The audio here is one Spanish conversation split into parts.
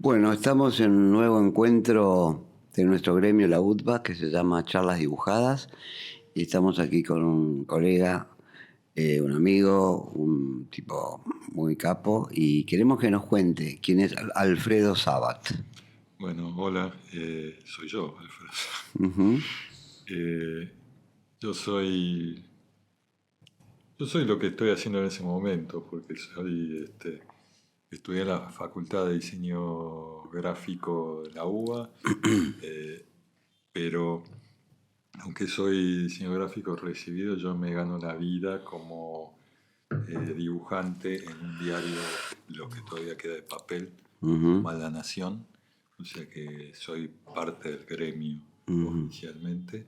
Bueno, estamos en un nuevo encuentro de nuestro gremio, la UTBA, que se llama Charlas Dibujadas, y estamos aquí con un colega, un amigo, un tipo muy capo, y queremos que nos cuente quién es Alfredo Sabat. Bueno, hola, soy yo, Alfredo. Ujú. Eh, yo soy, yo soy lo que estoy haciendo en ese momento, porque estudié en la Facultad de Diseño Gráfico de la UBA, eh, pero aunque soy diseñador gráfico recibido, yo me gano la vida como dibujante en un diario, lo que todavía queda de papel, se llama La Nación, o sea que soy parte del gremio oficialmente.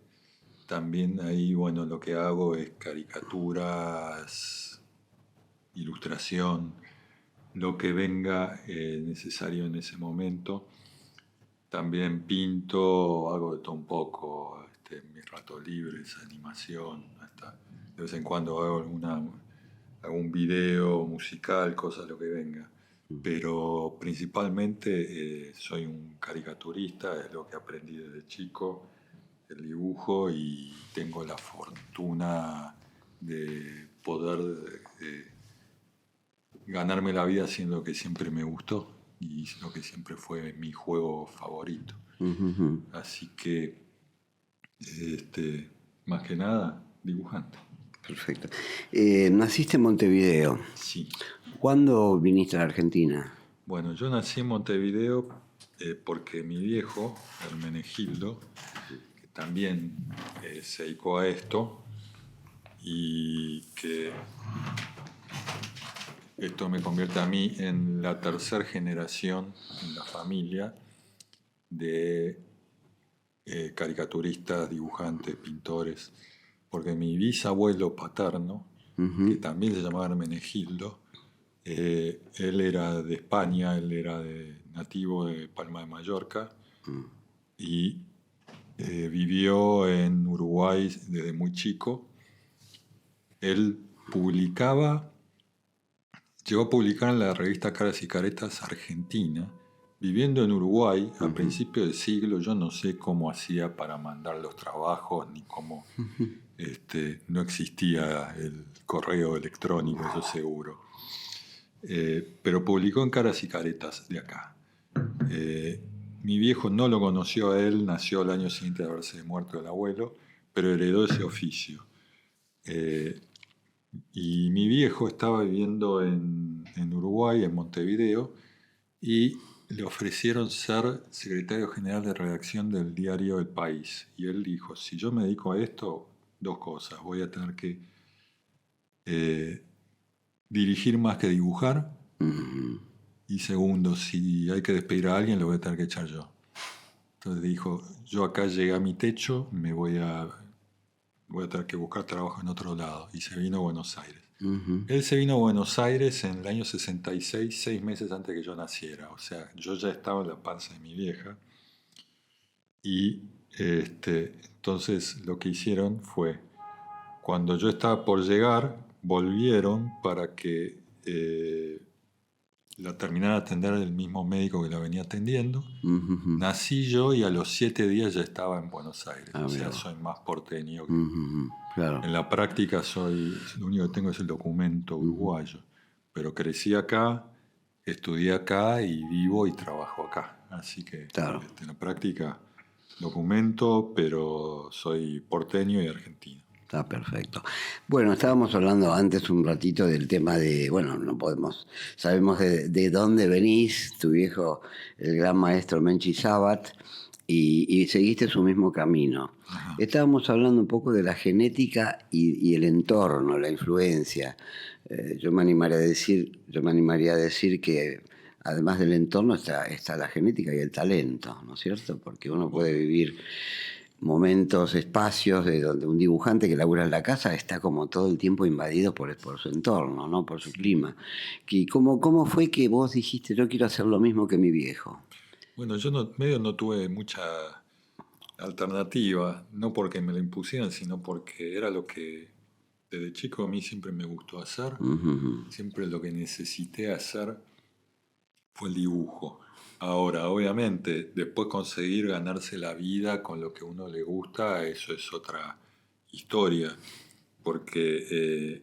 También ahí, bueno, lo que hago es caricaturas, ilustración, lo que venga necesario en ese momento. También pinto, hago de todo un poco, en mis ratos libres, animación, hasta de vez en cuando hago algún video musical, cosas lo que venga. Pero principalmente soy un caricaturista, es lo que aprendí desde chico, el dibujo, y tengo la fortuna de poder ganarme la vida haciendo lo que siempre me gustó y lo que siempre fue mi juego favorito. Así que, este, más que nada, dibujante. Perfecto. Naciste en Montevideo. Sí. ¿Cuándo viniste a la Argentina? Bueno, yo nací en Montevideo porque mi viejo, Hermenegildo, que también se dedicó a esto y que esto me convierte a mí en la tercera generación en la familia de caricaturistas, dibujantes, pintores, porque mi bisabuelo paterno, que también se llamaba Hermenegildo, él era de España, él era nativo de Palma de Mallorca y vivió en Uruguay desde muy chico. Él llegó a publicar en la revista Caras y Caretas Argentina. Viviendo en Uruguay a principios del siglo, yo no sé cómo hacía para mandar los trabajos, ni cómo no existía el correo electrónico, eso seguro. Pero publicó en Caras y Caretas de acá. Mi viejo no lo conoció a él, nació el año siguiente de haberse muerto el abuelo, pero heredó ese oficio. Eh, y mi viejo estaba viviendo en Uruguay, en Montevideo, y le ofrecieron ser secretario general de redacción del diario El País. Y él dijo, si yo me dedico a esto, dos cosas, voy a tener que eh, dirigir más que dibujar, y segundo, si hay que despedir a alguien, lo voy a tener que echar yo. Entonces dijo, yo acá llegué a mi techo, voy a tener que buscar trabajo en otro lado. Y se vino a Buenos Aires. Él se vino a Buenos Aires en el año 66, 6 meses antes que yo naciera. O sea, yo ya estaba en la panza de mi vieja. Y entonces lo que hicieron fue, cuando yo estaba por llegar, volvieron para que la terminara de atender el mismo médico que la venía atendiendo. Nací yo y a los 7 días ya estaba en Buenos Aires. O sea, soy más porteño que... Claro. En la práctica lo único que tengo es el documento uruguayo, pero crecí acá, estudié acá y vivo y trabajo acá. Así que Claro. en la práctica documento, pero soy porteño y argentino. Está perfecto. Bueno, estábamos hablando antes un ratito del tema de, bueno, no podemos, sabemos de dónde venís, tu viejo, el gran maestro Menchi Sabat, y seguiste su mismo camino. Ajá. Estábamos hablando un poco de la genética y el entorno, la influencia. Yo me animaría a decir que además del entorno está la genética y el talento, ¿no es cierto? Porque uno puede vivir momentos, espacios de donde un dibujante que labura en la casa está como todo el tiempo invadido por su entorno, ¿no? Por su clima. ¿Cómo fue que vos dijiste, yo quiero hacer lo mismo que mi viejo? Bueno, yo no tuve mucha alternativa, no porque me la impusieran, sino porque era lo que desde chico a mí siempre me gustó hacer. Siempre lo que necesité hacer fue el dibujo. Ahora, obviamente, después conseguir ganarse la vida con lo que a uno le gusta, eso es otra historia, porque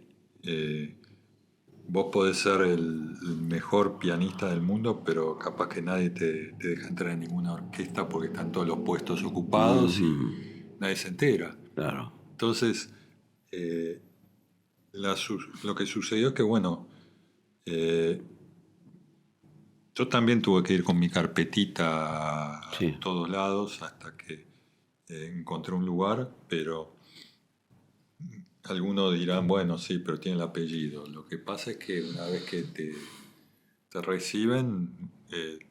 vos podés ser el mejor pianista del mundo, pero capaz que nadie te deja entrar en ninguna orquesta porque están todos los puestos ocupados y Ujú, nadie se entera. claro. Entonces, eh, lo que sucedió es que, bueno, eh, yo también tuve que ir con mi carpetita a Sí, todos lados hasta que encontré un lugar, pero algunos dirán, bueno, sí, pero tiene el apellido. Lo que pasa es que una vez que te reciben,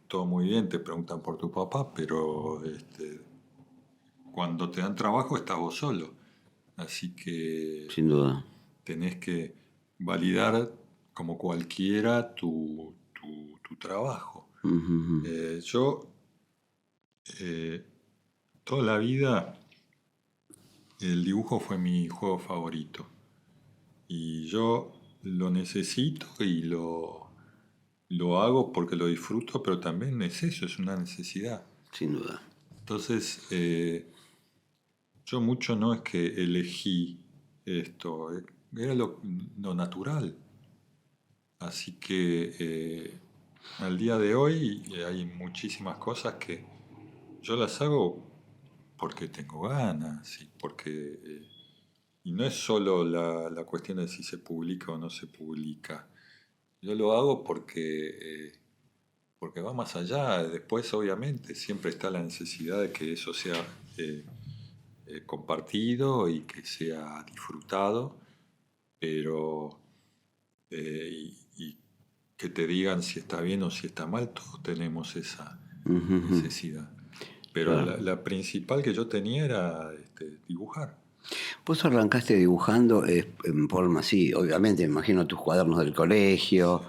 todo muy bien, te preguntan por tu papá, pero cuando te dan trabajo estás vos solo. Así que sin duda. tenés que validar como cualquiera tu trabajo. Ujú, ujú. Yo eh, toda la vida el dibujo fue mi juego favorito y yo lo necesito y lo hago porque lo disfruto, pero también es eso, es una necesidad. Sin duda. Entonces, yo mucho no es que elegí esto, era lo natural. Así que al día de hoy hay muchísimas cosas que yo las hago porque tengo ganas y porque y no es solo la cuestión de si se publica o no se publica. Yo lo hago porque va más allá. Después, obviamente, siempre está la necesidad de que eso sea compartido y que sea disfrutado, pero y que te digan si está bien o si está mal, todos tenemos esa Ujú, ujú. necesidad. Pero Claro. la principal que yo tenía era dibujar. Vos arrancaste dibujando en forma así, obviamente, me imagino tus cuadernos del colegio.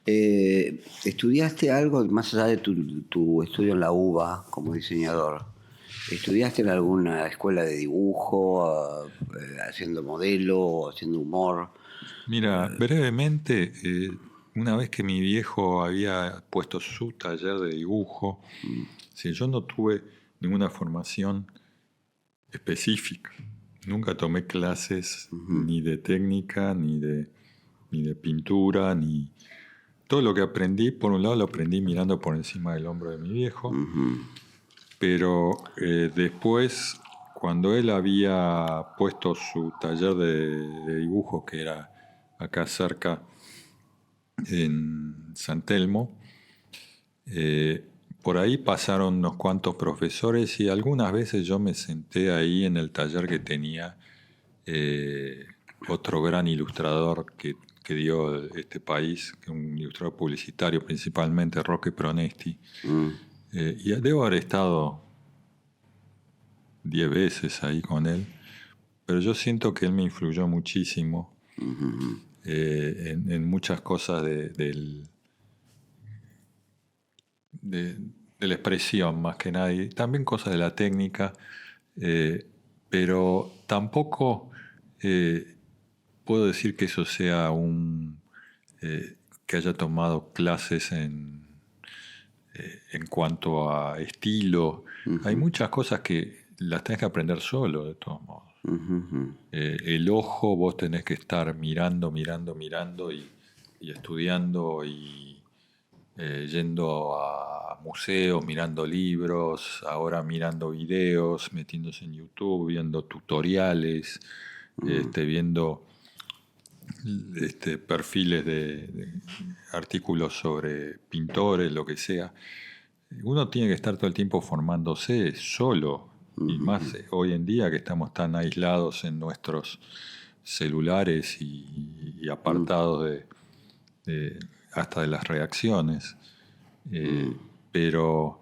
Sí. ¿Estudiaste algo más allá de tu estudio en la UBA como Sí. diseñador? ¿Estudiaste en alguna escuela de dibujo, haciendo modelo, o haciendo humor? Mira, brevemente, una vez que mi viejo había puesto su taller de dibujo, si yo no tuve ninguna formación específica, nunca tomé clases Ujú, ni de técnica, ni de pintura, ni... Todo lo que aprendí, por un lado lo aprendí mirando por encima del hombro de mi viejo, ujú, pero después, cuando él había puesto su taller de dibujo, que era acá cerca, en San Telmo. Por ahí pasaron unos cuantos profesores y algunas veces yo me senté ahí en el taller que tenía eh, otro gran ilustrador que dio este país, que un ilustrador publicitario principalmente, Roque Pronesti. mm, Y debo haber estado 10 veces ahí con él, pero yo siento que él me influyó muchísimo ujú, en muchas cosas de, de la expresión más que nada, y también cosas de la técnica, eh, pero tampoco eh, puedo decir que eso sea que haya tomado clases en cuanto a estilo. Hay ujú, muchas cosas que las tenés que aprender solo, de todos modos. ujú, ujú. El ojo vos tenés que estar mirando, mirando, mirando y estudiando y yendo a museos, mirando libros, ahora mirando videos, metiéndose en YouTube, viendo tutoriales, viendo perfiles de artículos sobre pintores, lo que sea. Uno tiene que estar todo el tiempo formándose solo, y más hoy en día que estamos tan aislados en nuestros celulares y apartados de- hasta de las reacciones. Eh, pero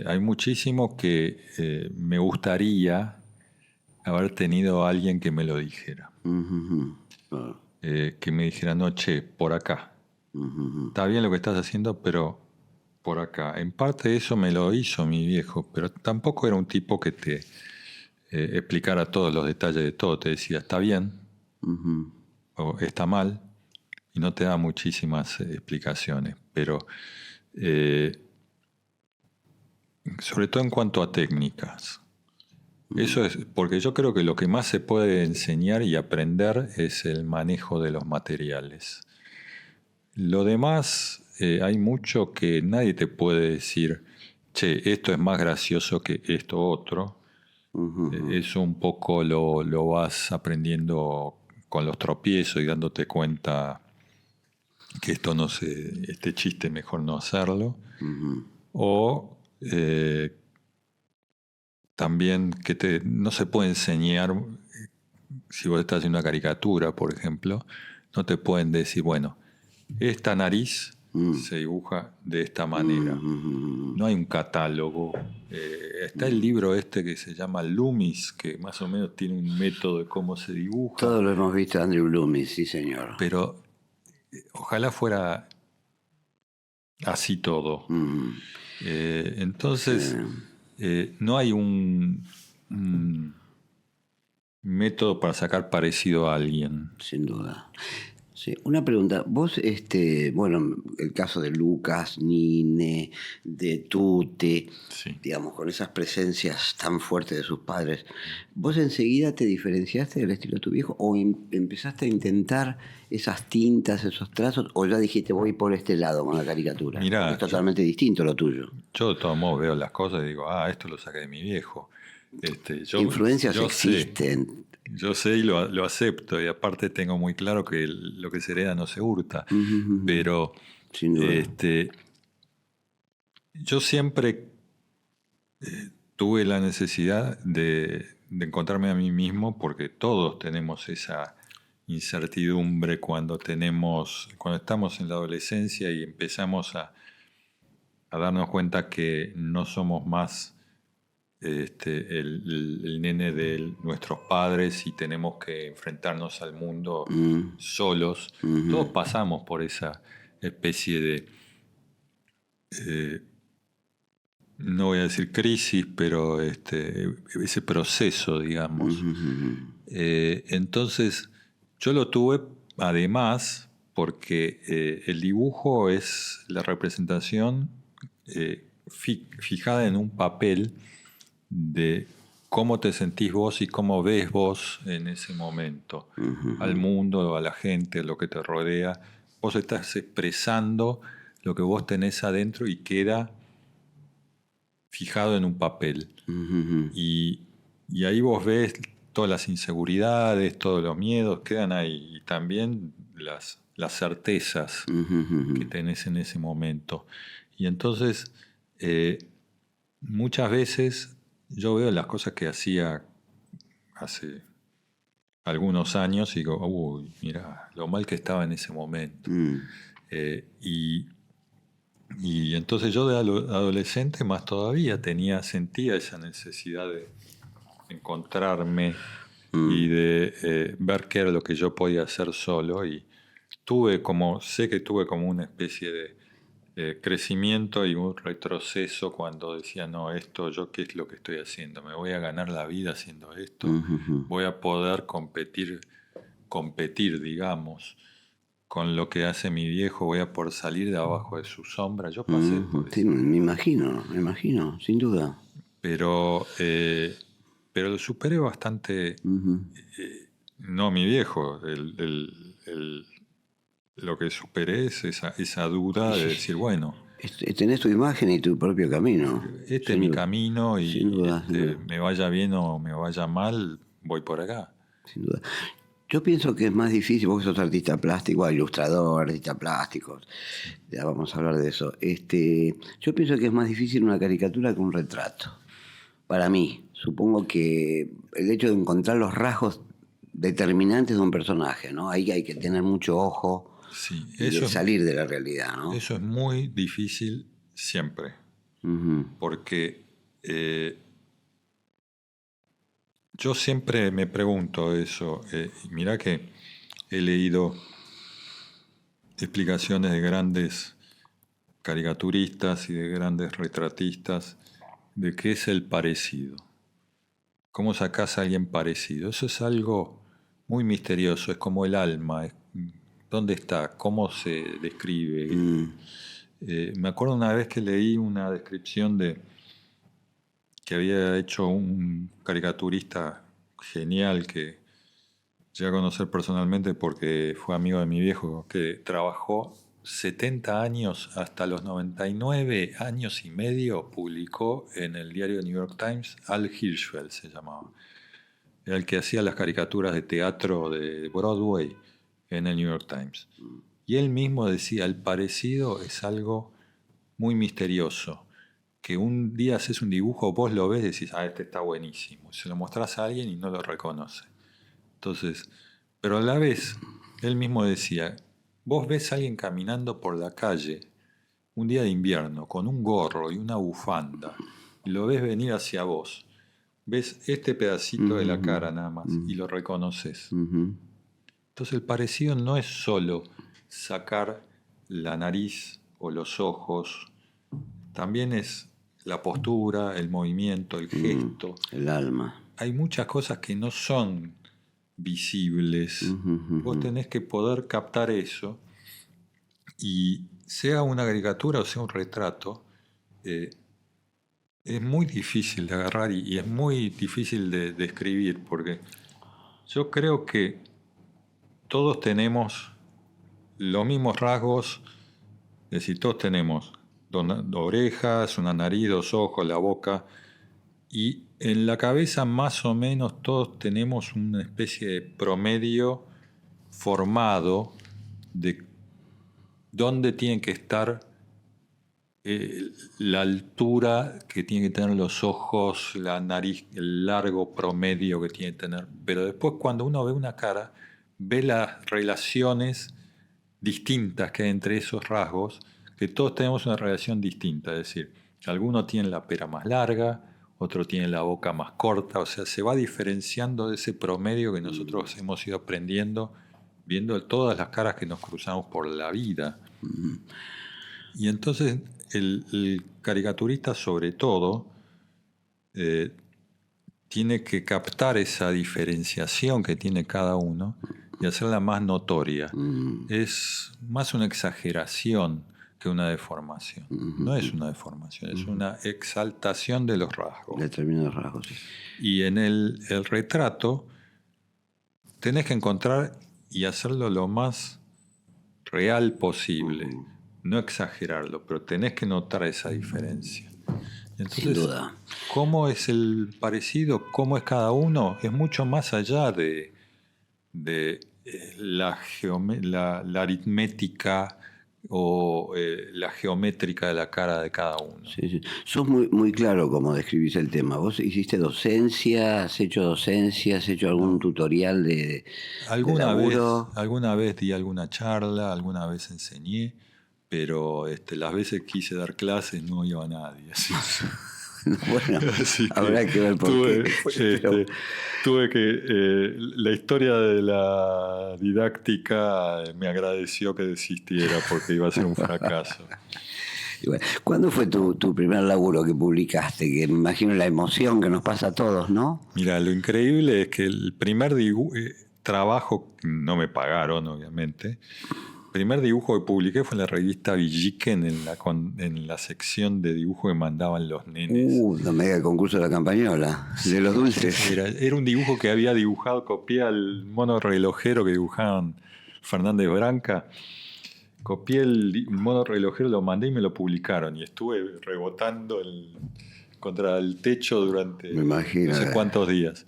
hay muchísimo que me gustaría haber tenido a alguien que me lo dijera. Ujú, ujú. Claro. Que me dijera, no, che, por acá. Ujú, ujú. Está bien lo que estás haciendo, pero por acá. En parte eso me lo hizo mi viejo, pero tampoco era un tipo que te explicara todos los detalles de todo. Te decía, está bien Ujú. o está mal, y no te da muchísimas explicaciones. Pero eh, sobre todo en cuanto a técnicas. Eso es, porque yo creo que lo que más se puede enseñar y aprender es el manejo de los materiales. Lo demás, hay mucho que nadie te puede decir, che, esto es más gracioso que esto otro. Eso un poco lo vas aprendiendo con los tropiezos y dándote cuenta que esto no se, este chiste mejor no hacerlo. O también que no se puede enseñar, si vos estás haciendo una caricatura, por ejemplo, no te pueden decir, bueno, esta nariz se dibuja de esta manera. No hay un catálogo. Está el libro este que se llama Loomis, que más o menos tiene un método de cómo se dibuja. Todo lo hemos visto de Andrew Loomis, sí señor. Pero ojalá fuera así todo. Entonces, no hay un método para sacar parecido a alguien. Sin duda. Sí. Una pregunta. Vos, bueno, el caso de Lucas, Nine, de Tute, Sí. digamos, con esas presencias tan fuertes de sus padres, ¿vos enseguida te diferenciaste del estilo de tu viejo o empezaste a intentar esas tintas, esos trazos, o ya dijiste voy por este lado con la caricatura? Mirá, es totalmente distinto lo tuyo. Yo de todos modos veo las cosas y digo, esto lo saqué de mi viejo. Influencias yo existen. Sé, yo sé y lo acepto, y aparte tengo muy claro que lo que se hereda no se hurta. Pero sin duda. Yo siempre tuve la necesidad de encontrarme a mí mismo, porque todos tenemos esa incertidumbre cuando estamos en la adolescencia y empezamos a darnos cuenta que no somos más el nene de nuestros padres y tenemos que enfrentarnos al mundo solos. Todos pasamos por esa especie de, no voy a decir crisis, pero ese proceso, digamos. Entonces, yo lo tuve además porque el dibujo es la representación fijada en un papel de cómo te sentís vos y cómo ves vos en ese momento, al mundo, a la gente, a lo que te rodea. Vos estás expresando lo que vos tenés adentro y queda fijado en un papel. Y ahí vos ves todas las inseguridades, todos los miedos, quedan ahí. Y también las certezas que tenés en ese momento. Y entonces, muchas veces yo veo las cosas que hacía hace algunos años y digo, uy, mira, lo mal que estaba en ese momento. Y entonces yo de adolescente más todavía sentía esa necesidad de encontrarme y de ver qué era lo que yo podía hacer solo. Y sé que tuve como una especie de crecimiento y un retroceso cuando decía, no, yo qué es lo que estoy haciendo, me voy a ganar la vida haciendo esto, voy a poder competir, digamos, con lo que hace mi viejo, voy a poder salir de abajo de su sombra. Yo pasé por eso. Sí, me imagino, sin duda. Pero lo superé bastante. No mi viejo, lo que superé es esa duda de decir, bueno, tenés tu imagen y tu propio camino. Este es mi camino y sin duda. me vaya bien o me vaya mal, voy por acá. Sin duda. Yo pienso que es más difícil, vos sos artista plástico, ilustrador, artista plástico, ya vamos a hablar de eso. Yo pienso que es más difícil una caricatura que un retrato. Para mí, supongo que el hecho de encontrar los rasgos determinantes de un personaje, ¿no? Ahí hay que tener mucho ojo. Sí, y de salir de la realidad, ¿no? Eso es muy difícil siempre. Porque yo siempre me pregunto eso. Mirá que he leído explicaciones de grandes caricaturistas y de grandes retratistas de qué es el parecido. ¿Cómo sacás a alguien parecido? Eso es algo muy misterioso, es como el alma. ¿Dónde está? ¿Cómo se describe? Me acuerdo una vez que leí una descripción de que había hecho un caricaturista genial que llegué a conocer personalmente porque fue amigo de mi viejo, que trabajó 70 años, hasta los 99 años y medio, publicó en el diario New York Times. Al Hirschfeld se llamaba. Era el que hacía las caricaturas de teatro de Broadway en el New York Times. Y él mismo decía, el parecido es algo muy misterioso, que un día haces un dibujo, vos lo ves y decís, este está buenísimo. Se lo mostrás a alguien y no lo reconoce. Entonces, pero a la vez, él mismo decía, vos ves a alguien caminando por la calle un día de invierno con un gorro y una bufanda, y lo ves venir hacia vos. Ves este pedacito de la cara nada más y lo reconoces. Entonces el parecido no es solo sacar la nariz o los ojos, también es la postura, el movimiento, el gesto. El alma. Hay muchas cosas que no son visibles. Vos tenés que poder captar eso, y sea una caricatura o sea un retrato, es muy difícil de agarrar y es muy difícil de describir, porque yo creo que todos tenemos los mismos rasgos, es decir, todos tenemos dos orejas, una nariz, dos ojos, la boca, y en la cabeza más o menos todos tenemos una especie de promedio formado de dónde tienen que estar, la altura que tienen que tener los ojos, la nariz, el largo promedio que tiene que tener. Pero después cuando uno ve una cara, ve las relaciones distintas que hay entre esos rasgos, que todos tenemos una relación distinta. Es decir, algunos tienen la pera más larga, otro tiene la boca más corta, o sea, se va diferenciando de ese promedio que nosotros hemos ido aprendiendo viendo todas las caras que nos cruzamos por la vida. Y entonces el caricaturista, sobre todo, tiene que captar esa diferenciación que tiene cada uno y hacerla más notoria. Es más una exageración que una deformación. No es una deformación, es una exaltación de los rasgos. Determinados rasgos, sí. Y en el retrato tenés que encontrar y hacerlo lo más real posible. No exagerarlo, pero tenés que notar esa diferencia. Entonces, sin duda. ¿cómo es el parecido? ¿Cómo es cada uno? Es mucho más allá de la aritmética o la geométrica de la cara de cada uno. Sí, sí. Sos muy claro como describís el tema. ¿Vos hiciste docencia? ¿Has hecho docencia? ¿Has hecho algún tutorial de laburo? Alguna vez di alguna charla, alguna vez enseñé, pero las veces que quise dar clases no iba nadie. Así. Bueno, habrá que ver por qué. Tuve que... la historia de la didáctica me agradeció que desistiera porque iba a ser un fracaso. Bueno, ¿cuándo fue tu primer laburo que publicaste? Que me imagino la emoción que nos pasa a todos, ¿no? Mira, lo increíble es que el primer trabajo, no me pagaron obviamente, el primer dibujo que publiqué fue en la revista Villiquen, en la sección de dibujo que mandaban los nenes. No me diga el concurso de la campañola, de los dulces. Era un dibujo que había dibujado, copié al mono relojero que dibujaban Fernández Branca. Copié el mono relojero, lo mandé y me lo publicaron. Y estuve rebotando contra el techo durante no sé cuántos días.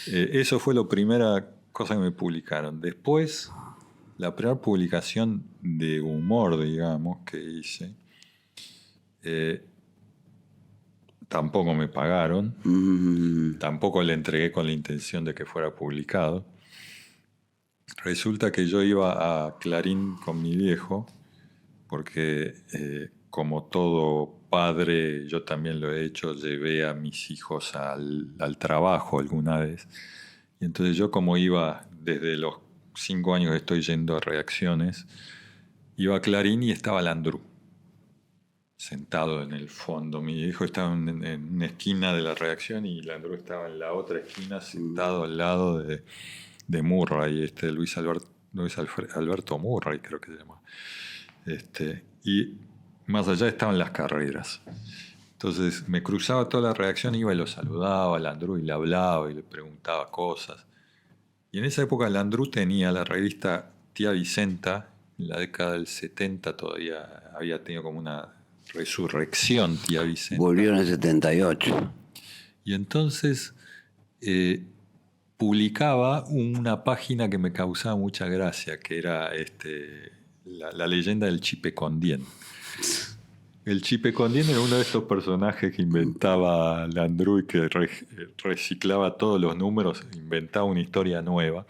Eso fue la primera cosa que me publicaron. Después, la primera publicación de humor, digamos, que hice, tampoco me pagaron. Tampoco le entregué con la intención de que fuera publicado. Resulta que yo iba a Clarín con mi viejo, porque como todo padre, yo también lo he hecho, llevé a mis hijos al trabajo alguna vez. Y entonces yo, como iba desde los 5 años que estoy yendo a redacciones, iba a Clarín y estaba Landru sentado en el fondo. Mi hijo estaba en una esquina de la redacción y Landru estaba en la otra esquina sentado al lado de Murray, Luis Alberto Murray, creo que se llama. Y más allá estaban las carreras. Entonces me cruzaba toda la redacción, iba y lo saludaba a Landru y le hablaba y le preguntaba cosas. Y en esa época Landru tenía la revista Tía Vicenta, en la década del 70 todavía había tenido como una resurrección Tía Vicenta. Volvió en el 78. Y entonces publicaba una página que me causaba mucha gracia, que era la leyenda del Chipe Condien. El Chipe Condien era uno de estos personajes que inventaba Landru y que reciclaba todos los números, inventaba una historia nueva.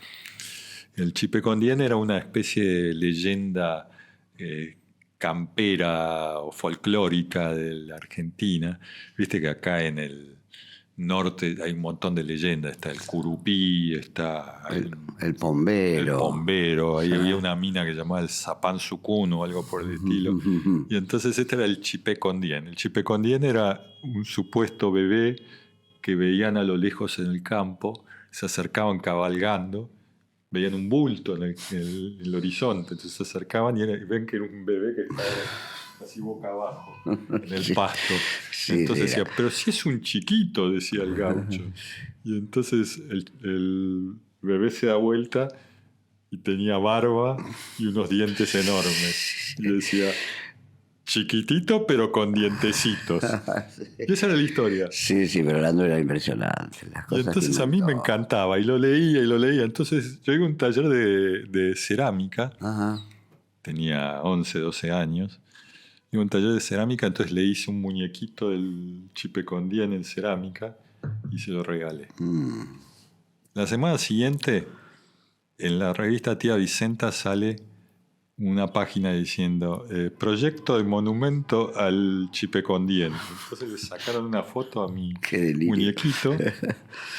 El Chipe Condien era una especie de leyenda campera o folclórica de la Argentina. Viste que acá en el norte hay un montón de leyendas. Está el Curupí, está El Pombero. el Pombero. Ahí había una mina que llamaba el Zapán Sucún o algo por el estilo. Y entonces este era el Chipe Condien. El Chipe Condien era un supuesto bebé que veían a lo lejos en el campo, se acercaban cabalgando, veían un bulto en el horizonte, entonces se acercaban y ven que era un bebé que estaba así boca abajo en el pasto. Sí, Entonces era. decía, pero si es un chiquito, decía el gaucho. Y entonces el bebé se da vuelta y tenía barba y unos dientes enormes. Y decía, chiquitito pero con dientecitos. Y esa era la historia. Sí, pero Landru era impresionante. Las Y cosas entonces que a mí me inventó. encantaba y lo leía y lo leía. Entonces yo iba a un taller de cerámica, Ajá. tenía 11, 12 años. Iba a un taller de cerámica, entonces le hice un muñequito del Chipe Condien en cerámica y se lo regalé. La semana siguiente, en la revista Tía Vicenta sale una página diciendo proyecto de monumento al Chipe Condien. Entonces le sacaron una foto a mi Qué delirio. muñequito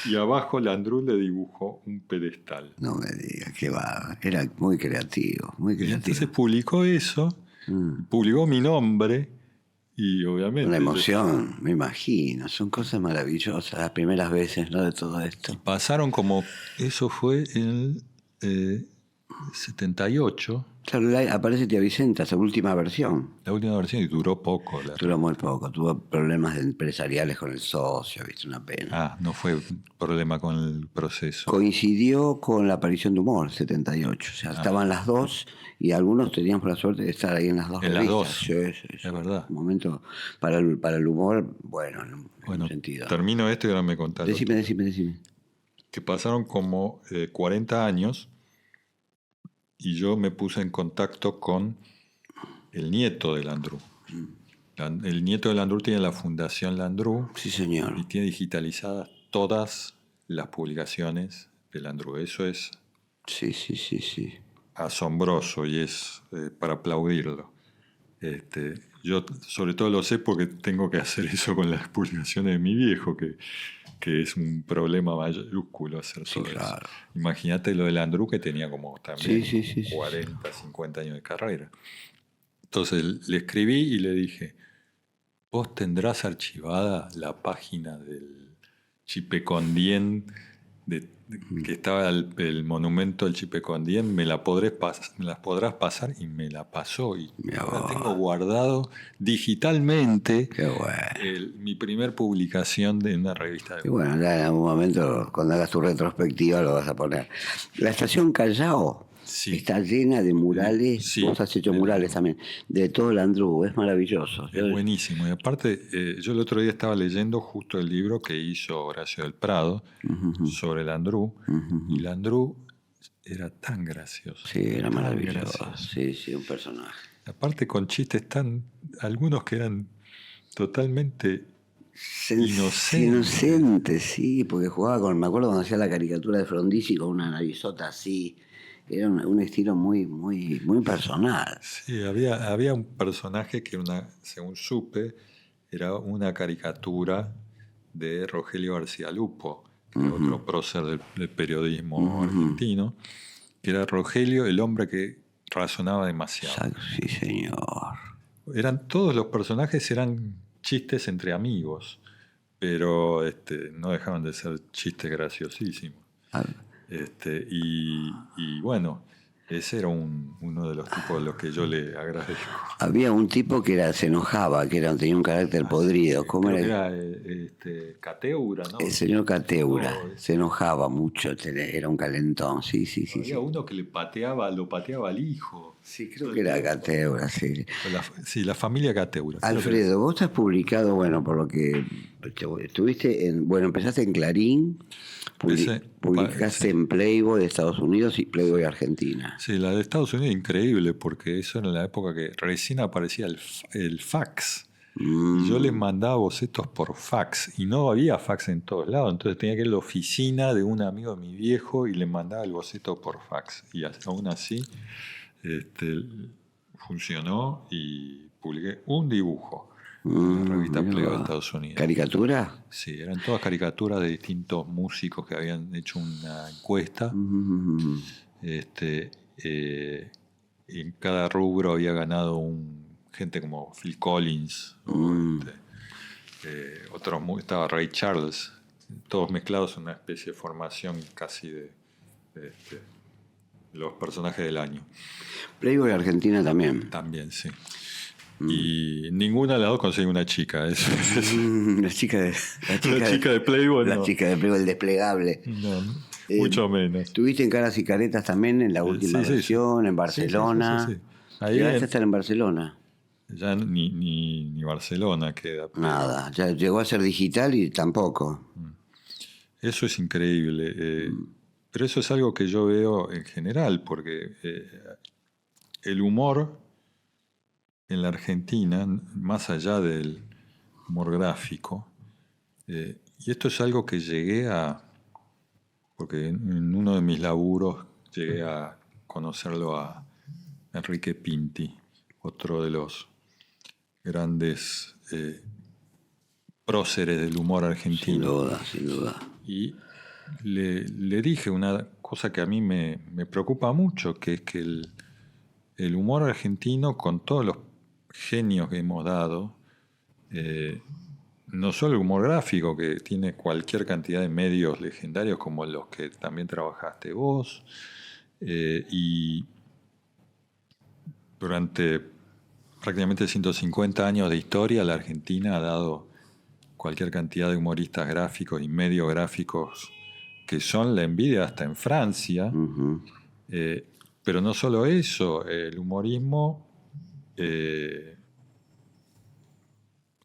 y abajo Landru le dibujó un pedestal. No me digas, qué va. Era muy creativo, muy Y creativo. entonces publicó eso, publicó mi nombre y obviamente... Una emoción, me imagino. Son cosas maravillosas, las primeras veces, ¿no? De todo esto. Pasaron como... Eso fue en el 78, Claro, aparece Tía Vicenta, esa última versión. la última versión, y duró poco. Duró muy poco, tuvo problemas empresariales con el socio, viste, una pena. Ah, no fue problema con el proceso. Coincidió con la aparición de Humor, 78. O sea, estaban las dos y algunos teníamos la suerte de estar ahí en las dos En las revistas. dos, Sí, es verdad. Un momento para el humor, bueno, en Bueno, un sentido. termino esto y ahora me contás. Decime. Que pasaron como 40 años y yo me puse en contacto con el nieto de Landru. El nieto de Landru tiene la Fundación Landru Sí, señor. y tiene digitalizadas todas las publicaciones de Landru. Eso es Sí. asombroso y es para aplaudirlo. Yo sobre todo lo sé porque tengo que hacer eso con las publicaciones de mi viejo, que es un problema mayúsculo hacer todo claro. eso. Imagínate lo de Landru, que tenía como también Sí. 40, 50 años de carrera. Entonces le escribí y le dije, vos tendrás archivada la página del Chipe Condien, que estaba el monumento del Chipe Condien, me las podrás pasar, y me la pasó. Y ahora tengo guardado digitalmente Qué bueno. mi primer publicación de una revista de Y bueno, ya en algún momento, cuando hagas tu retrospectiva, lo vas a poner. La estación Callao Sí. está llena de murales. Sí. Vos has hecho murales también. De todo el Landru. Es maravilloso. Es buenísimo. Y aparte, yo el otro día estaba leyendo justo el libro que hizo Horacio del Prado sobre Landru. Y Landru era tan gracioso. Sí, era tan maravilloso. gracioso. Sí, un personaje. Aparte con chistes algunos que eran totalmente inocentes. Inocente, sí, porque jugaba con. Me acuerdo cuando hacía la caricatura de Frondizi con una narizota así. Era un estilo muy personal. Sí, había un personaje que, según supe, era una caricatura de Rogelio García Lupo, que era otro prócer del periodismo argentino, que era Rogelio, el hombre que razonaba demasiado. Exacto, sí, señor. Todos los personajes eran chistes entre amigos, pero no dejaban de ser chistes graciosísimos. Ah, Y bueno, Ese era uno de los tipos a los que yo le agradezco. Había un tipo que se enojaba, tenía un carácter podrido. ¿Cómo Creo era? que era Cateura, ¿no? El señor Cateura. Oh, Se enojaba mucho, era un calentón. Sí, sí, sí. había Sí, uno que lo pateaba al hijo. sí, creo que era Cateura, sí. Sí, la familia Cateura. Alfredo, vos has publicado, bueno, por lo que estuviste empezaste en Clarín, publicaste Sí. en Playboy de Estados Unidos y Playboy Argentina. Sí, la de Estados Unidos es increíble porque eso era la época que recién aparecía el fax. Y yo les mandaba bocetos por fax y no había fax en todos lados, entonces tenía que ir a la oficina de un amigo de mi viejo y le mandaba el boceto por fax. Y aún así funcionó y publiqué un dibujo en la revista Playboy de Estados Unidos. ¿Caricatura? Sí, eran todas caricaturas de distintos músicos que habían hecho una encuesta. Y en cada rubro había ganado gente como Phil Collins, estaba Ray Charles, todos mezclados en una especie de formación casi de los personajes del año. Playboy Argentina también. También, sí. Y ninguna de las dos conseguí una chica. La chica de Playboy. La chica de Playboy, el desplegable. No, mucho menos. Estuviste en Caras y Caretas también en la última versión, en Barcelona. Sí. Ahí ¿Llegaste a estar en Barcelona? Ya ni Barcelona queda. Pero nada, ya llegó a ser digital y tampoco. Eso es increíble. Pero eso es algo que yo veo en general, porque el humor en la Argentina, más allá del humor gráfico, y esto es algo que llegué a... Porque en uno de mis laburos llegué a conocerlo a Enrique Pinti, otro de los grandes próceres del humor argentino. Sin duda. Y le dije una cosa que a mí me preocupa mucho, que es que el humor argentino, con todos los genios que hemos dado, no solo el humor gráfico, que tiene cualquier cantidad de medios legendarios como los que también trabajaste vos, y durante prácticamente 150 años de historia la Argentina ha dado cualquier cantidad de humoristas gráficos y medios gráficos que son la envidia hasta en Francia. Pero no solo eso, el humorismo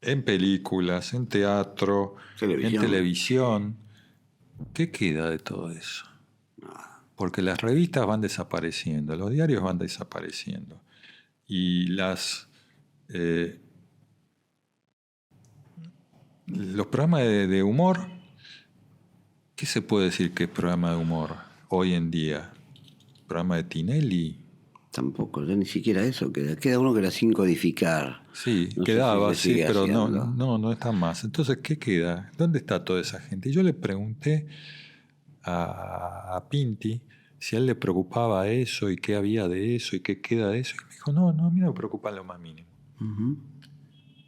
en películas, en teatro, en televisión. ¿Qué queda de todo eso? Porque las revistas van desapareciendo, los diarios van desapareciendo. Y los programas de humor, ¿qué se puede decir que es programa de humor hoy en día? ¿Programa de Tinelli? Tampoco, ya ni siquiera eso queda uno que era sin codificar. Sí, no quedaba, sé si sí, pero no está más. Entonces, ¿qué queda? ¿Dónde está toda esa gente? Y yo le pregunté a Pinti si a él le preocupaba eso y qué había de eso y qué queda de eso. Y me dijo, no, a mí no me preocupa en lo más mínimo.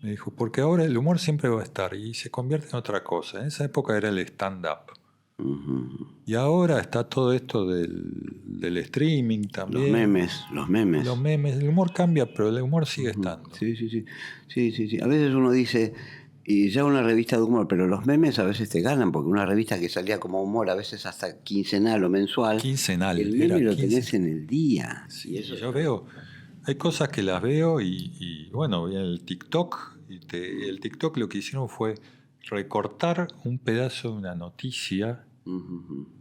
Me dijo, porque ahora el humor siempre va a estar y se convierte en otra cosa. En esa época era el stand-up. Y ahora está todo esto del streaming también. Los memes. El humor cambia, pero el humor sigue estando. Sí. A veces uno dice, y ya una revista de humor, pero los memes a veces te ganan, porque una revista que salía como humor, a veces hasta quincenal o mensual. El meme lo tenés en el día. Sí, eso yo veo, hay cosas que las veo y bueno, el TikTok, el TikTok lo que hicieron fue recortar un pedazo de una noticia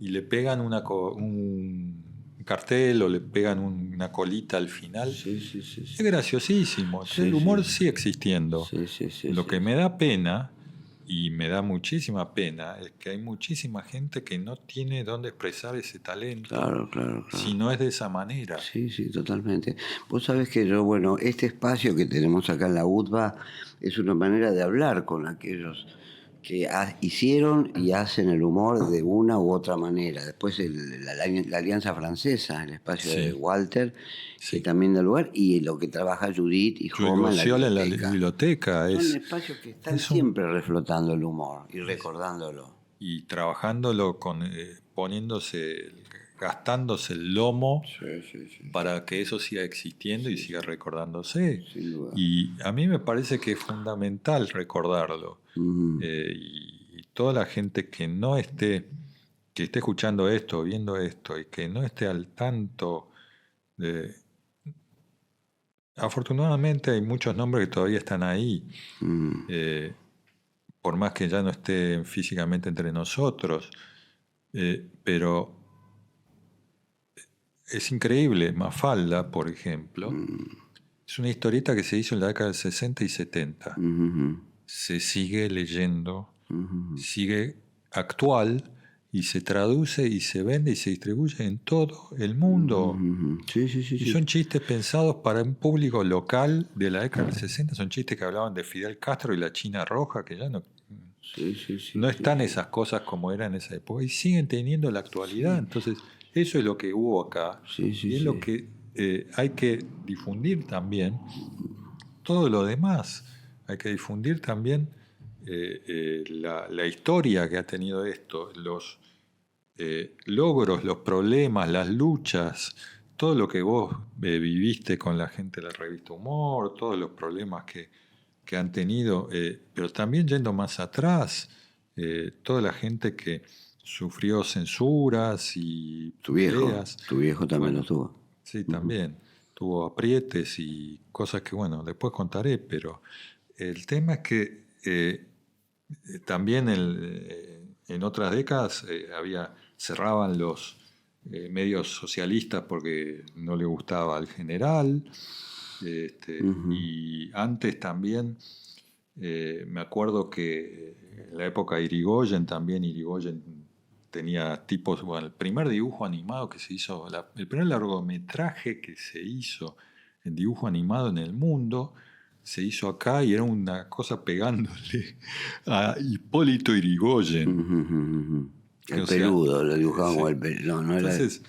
y le pegan un cartel o le pegan una colita al final. Es graciosísimo. El humor sigue existiendo. Lo que me da pena, y me da muchísima pena, es que hay muchísima gente que no tiene dónde expresar ese talento. Claro. Si no es de esa manera. Sí, totalmente. Vos sabés que este espacio que tenemos acá en la UTBA es una manera de hablar con aquellos que hicieron y hacen el humor de una u otra manera. Después la Alianza Francesa, el espacio de Walter, que también da lugar, y lo que trabaja Judith y Joma en la biblioteca. Son espacios que están siempre reflotando el humor y recordándolo. Y trabajándolo poniéndose gastándose el lomo Sí. para que eso siga existiendo y siga recordándose. Sin duda. Y a mí me parece que es fundamental recordarlo. Y toda la gente que esté escuchando esto, viendo esto, y que no esté al tanto de... Afortunadamente hay muchos nombres que todavía están ahí, por más que ya no estén físicamente entre nosotros, pero es increíble. Mafalda, por ejemplo, es una historieta que se hizo en la década del 60 y 70. Se sigue leyendo, sigue actual, y se traduce y se vende y se distribuye en todo el mundo. Y son chistes pensados para un público local de la década del 60. Son chistes que hablaban de Fidel Castro y la China roja, que ya no están esas cosas como eran en esa época, y siguen teniendo la actualidad. Entonces, eso es lo que hubo acá. Y es lo que hay que difundir también. Todo lo demás. Hay que difundir también la historia que ha tenido esto, los logros, los problemas, las luchas, todo lo que vos viviste con la gente de la revista Humor, todos los problemas que han tenido, pero también yendo más atrás, toda la gente que sufrió censuras y Tu peleas. viejo también lo tuvo. Sí, también. Tuvo aprietes y cosas que, bueno, después contaré, pero el tema es que también en otras décadas cerraban los medios socialistas porque no le gustaba al general. Y antes también, me acuerdo que en la época de Irigoyen tenía tipos, bueno, el primer dibujo animado que se hizo, el primer largometraje que se hizo en dibujo animado en el mundo, se hizo acá y era una cosa pegándole a Hipólito Yrigoyen. El peludo, lo dibujaban como el peludo. Entonces,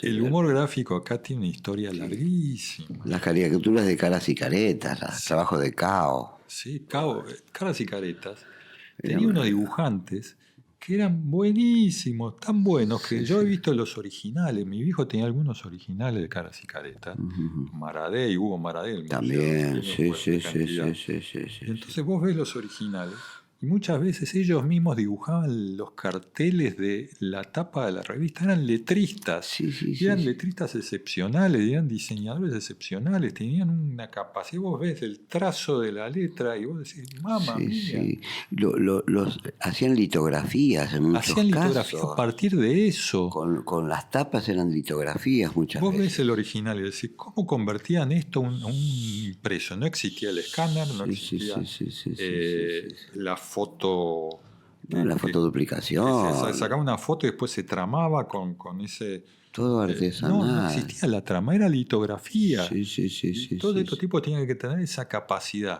el humor gráfico acá tiene una historia larguísima. Las caricaturas de Caras y Caretas, los trabajos de Cao. Sí, Caras y Caretas. Tenía unos dibujantes que eran buenísimos, tan buenos que yo he visto los originales. Mi viejo tenía algunos originales de Caras y Caretas. Maradé, Hugo Maradé. También, sí. Entonces vos ves los originales y muchas veces ellos mismos dibujaban los carteles de la tapa de la revista. Eran letristas. Eran letristas excepcionales, eran diseñadores excepcionales. Tenían una capacidad. Vos ves el trazo de la letra y vos decís, mamá mía. Hacían litografías en muchos casos. Hacían litografías a partir de eso. Con las tapas eran litografías muchas veces. Vos ves el original y decís, ¿cómo convertían esto a un impreso? No existía el escáner, no existía la foto. La fotoduplicación. Se sacaba una foto y después se tramaba con ese. Todo artesanal. No existía la trama, era litografía. Todos estos tipos tenían que tener esa capacidad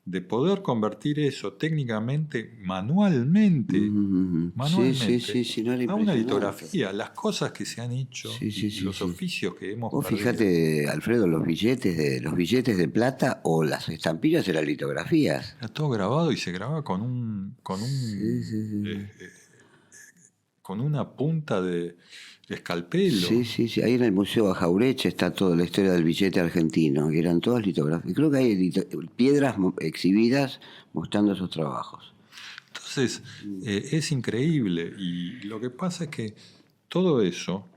de poder convertir eso técnicamente, manualmente, a una litografía. Las cosas que se han hecho, los oficios que hemos perdido. Fíjate, Alfredo, los billetes de plata o las estampillas eran litografías. Era todo grabado y se grababa con una punta de escalpelo. Sí. Ahí en el Museo Jaureche está toda la historia del billete argentino, que eran todas litografías. Creo que hay piedras exhibidas mostrando esos trabajos. Entonces, es increíble. Y lo que pasa es que todo eso,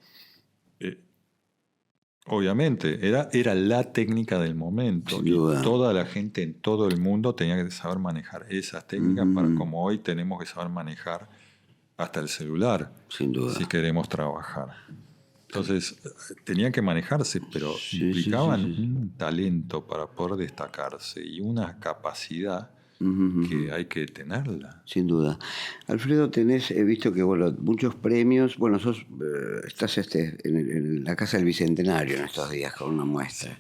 obviamente, era la técnica del momento. Y toda la gente en todo el mundo tenía que saber manejar esas técnicas como hoy tenemos que saber manejar hasta el celular, sin duda, si queremos trabajar. Entonces, tenían que manejarse, pero implicaban un talento para poder destacarse y una capacidad que hay que tenerla. Sin duda. Alfredo, he visto que muchos premios, estás en la Casa del Bicentenario en estos días con una muestra.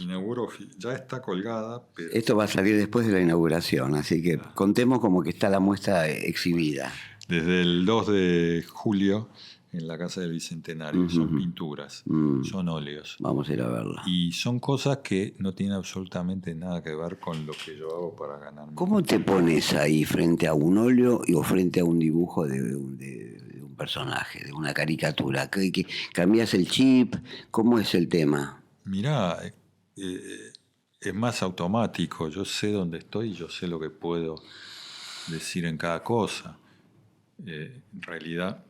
Inauguro, ya está colgada. Pero... Esto va a salir después de la inauguración, así que contemos como que está la muestra exhibida. Desde el 2 de julio en la Casa del Bicentenario. Son pinturas, son óleos. Vamos a ir a verla. Y son cosas que no tienen absolutamente nada que ver con lo que yo hago para ganarme. ¿Cómo te pones ahí frente a un óleo o frente a un dibujo de un personaje, de una caricatura? ¿Cambias el chip? ¿Cómo es el tema? Mirá, es más automático. Yo sé dónde estoy y yo sé lo que puedo decir en cada cosa. En realidad,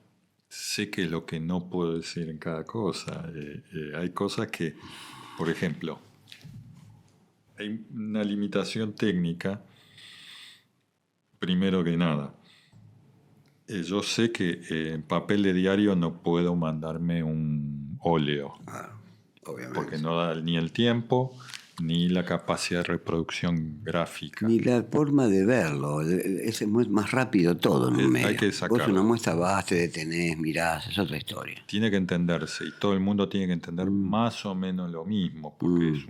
sé qué es lo que no puedo decir en cada cosa. Hay cosas que, por ejemplo, hay una limitación técnica, primero que nada. Yo sé que en papel de diario no puedo mandarme un óleo, Obviamente. porque no da ni el tiempo ni la capacidad de reproducción gráfica. Ni la forma de verlo. Es más rápido todo en un medio. Hay que sacarlo. Vos una muestra vas, te detenés, mirás, es otra historia. Tiene que entenderse y todo el mundo tiene que entender más o menos lo mismo, porque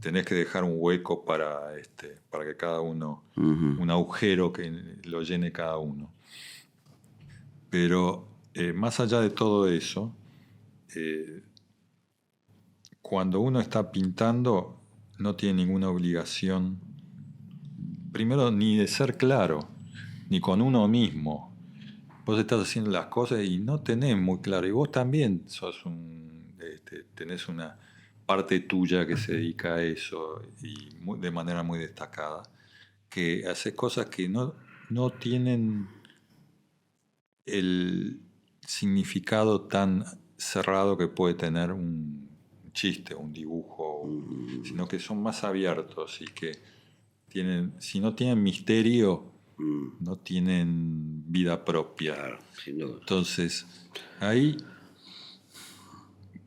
tenés que dejar un hueco para que cada uno, un agujero que lo llene cada uno. Pero más allá de todo eso, cuando uno está pintando no tiene ninguna obligación, primero ni de ser claro, ni con uno mismo. Vos estás haciendo las cosas y no tenés muy claro, y vos también tenés una parte tuya que se dedica a eso y de manera muy destacada, que haces cosas que no tienen el significado tan cerrado que puede tener un chiste, un dibujo, sino que son más abiertos y que si no tienen misterio, no tienen vida propia. Claro, sin duda. Entonces, ahí,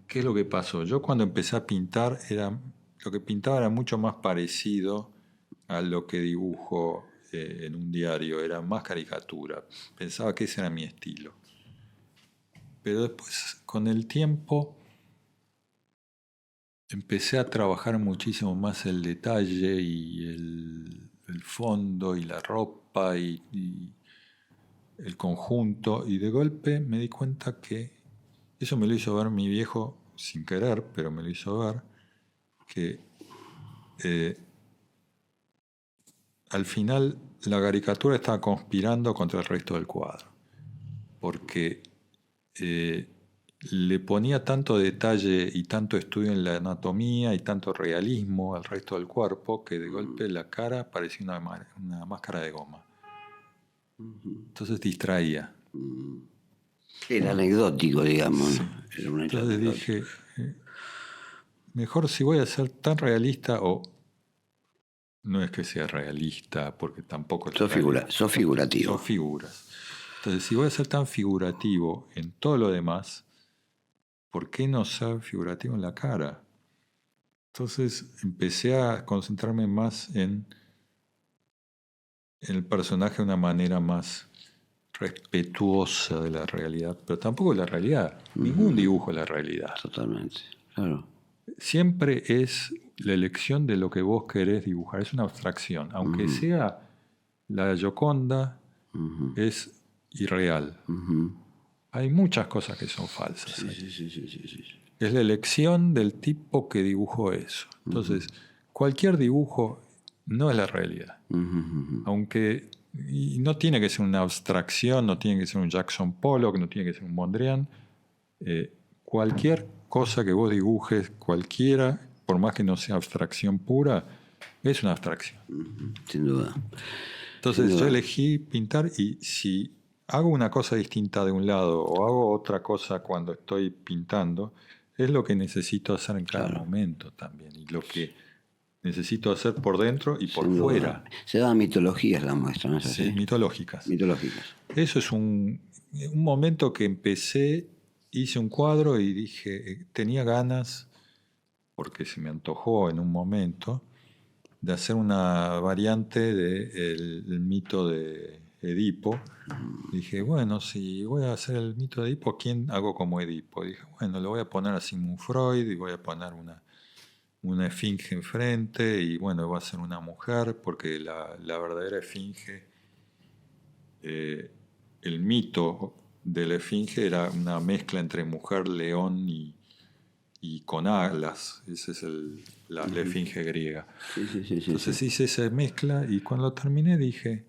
¿qué es lo que pasó? Yo cuando empecé a pintar, lo que pintaba era mucho más parecido a lo que dibujo en un diario, era más caricatura. Pensaba que ese era mi estilo. Pero después, con el tiempo, empecé a trabajar muchísimo más el detalle y el fondo y la ropa y el conjunto, y de golpe me di cuenta que eso me lo hizo ver mi viejo sin querer, pero me lo hizo ver que al final la caricatura estaba conspirando contra el resto del cuadro, porque le ponía tanto detalle y tanto estudio en la anatomía y tanto realismo al resto del cuerpo que de golpe la cara parecía una máscara de goma. Entonces distraía. Era anecdótico, digamos. Sí. Era un hecho Entonces anecdótico. dije, mejor si voy a ser tan realista, o no es que sea realista, porque tampoco es Sos figurativo. Son figuras. Entonces, si voy a ser tan figurativo en todo lo demás, ¿por qué no ser figurativo en la cara? Entonces empecé a concentrarme más en el personaje de una manera más respetuosa de la realidad, pero tampoco de la realidad. Ningún dibujo es la realidad. Totalmente, claro. Siempre es la elección de lo que vos querés dibujar. Es una abstracción. Aunque sea la Gioconda, es irreal. Hay muchas cosas que son falsas. Sí. Es la elección del tipo que dibujó eso. Entonces, cualquier dibujo no es la realidad. Aunque y no tiene que ser una abstracción, no tiene que ser un Jackson Pollock, no tiene que ser un Mondrian. Cualquier cosa que vos dibujes, cualquiera, por más que no sea abstracción pura, es una abstracción. Sin duda. Entonces yo elegí pintar, y si hago una cosa distinta de un lado o hago otra cosa cuando estoy pintando, es lo que necesito hacer en cada momento también, y lo que necesito hacer por dentro y por fuera. Se llaman mitologías la muestra, ¿no es así? Sí, mitológicas. Mitológicas. Eso es un momento que empecé, hice un cuadro y dije, tenía ganas, porque se me antojó en un momento, de hacer una variante del mito de Edipo. Dije, bueno, si voy a hacer el mito de Edipo, ¿quién hago como Edipo? Dije, bueno, lo voy a poner a Sigmund Freud y voy a poner una esfinge enfrente, y bueno, va a ser una mujer, porque la verdadera esfinge, el mito de la esfinge era una mezcla entre mujer, león y con alas. Esa es la esfinge griega. Entonces hice esa mezcla, y cuando terminé dije,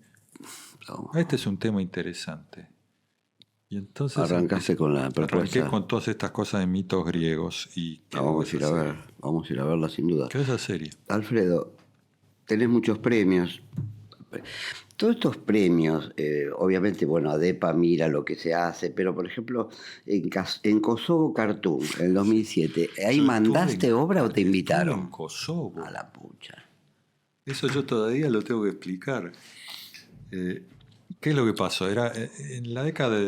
este es un tema interesante. Y entonces Arrancaste con la propuesta. arranqué con todas estas cosas de mitos griegos y Vamos a ir a ver, vamos a ir a verla sin duda. ¿Qué es esa serie? Alfredo, tenés muchos premios. Todos estos premios, obviamente, bueno, ADEPA mira lo que se hace, pero por ejemplo, en Kosovo Cartoon, en el 2007, ¿ahí mandaste obra o te invitaron? En Kosovo. A la pucha. Eso yo todavía lo tengo que explicar. ¿Qué es lo que pasó? Era en la década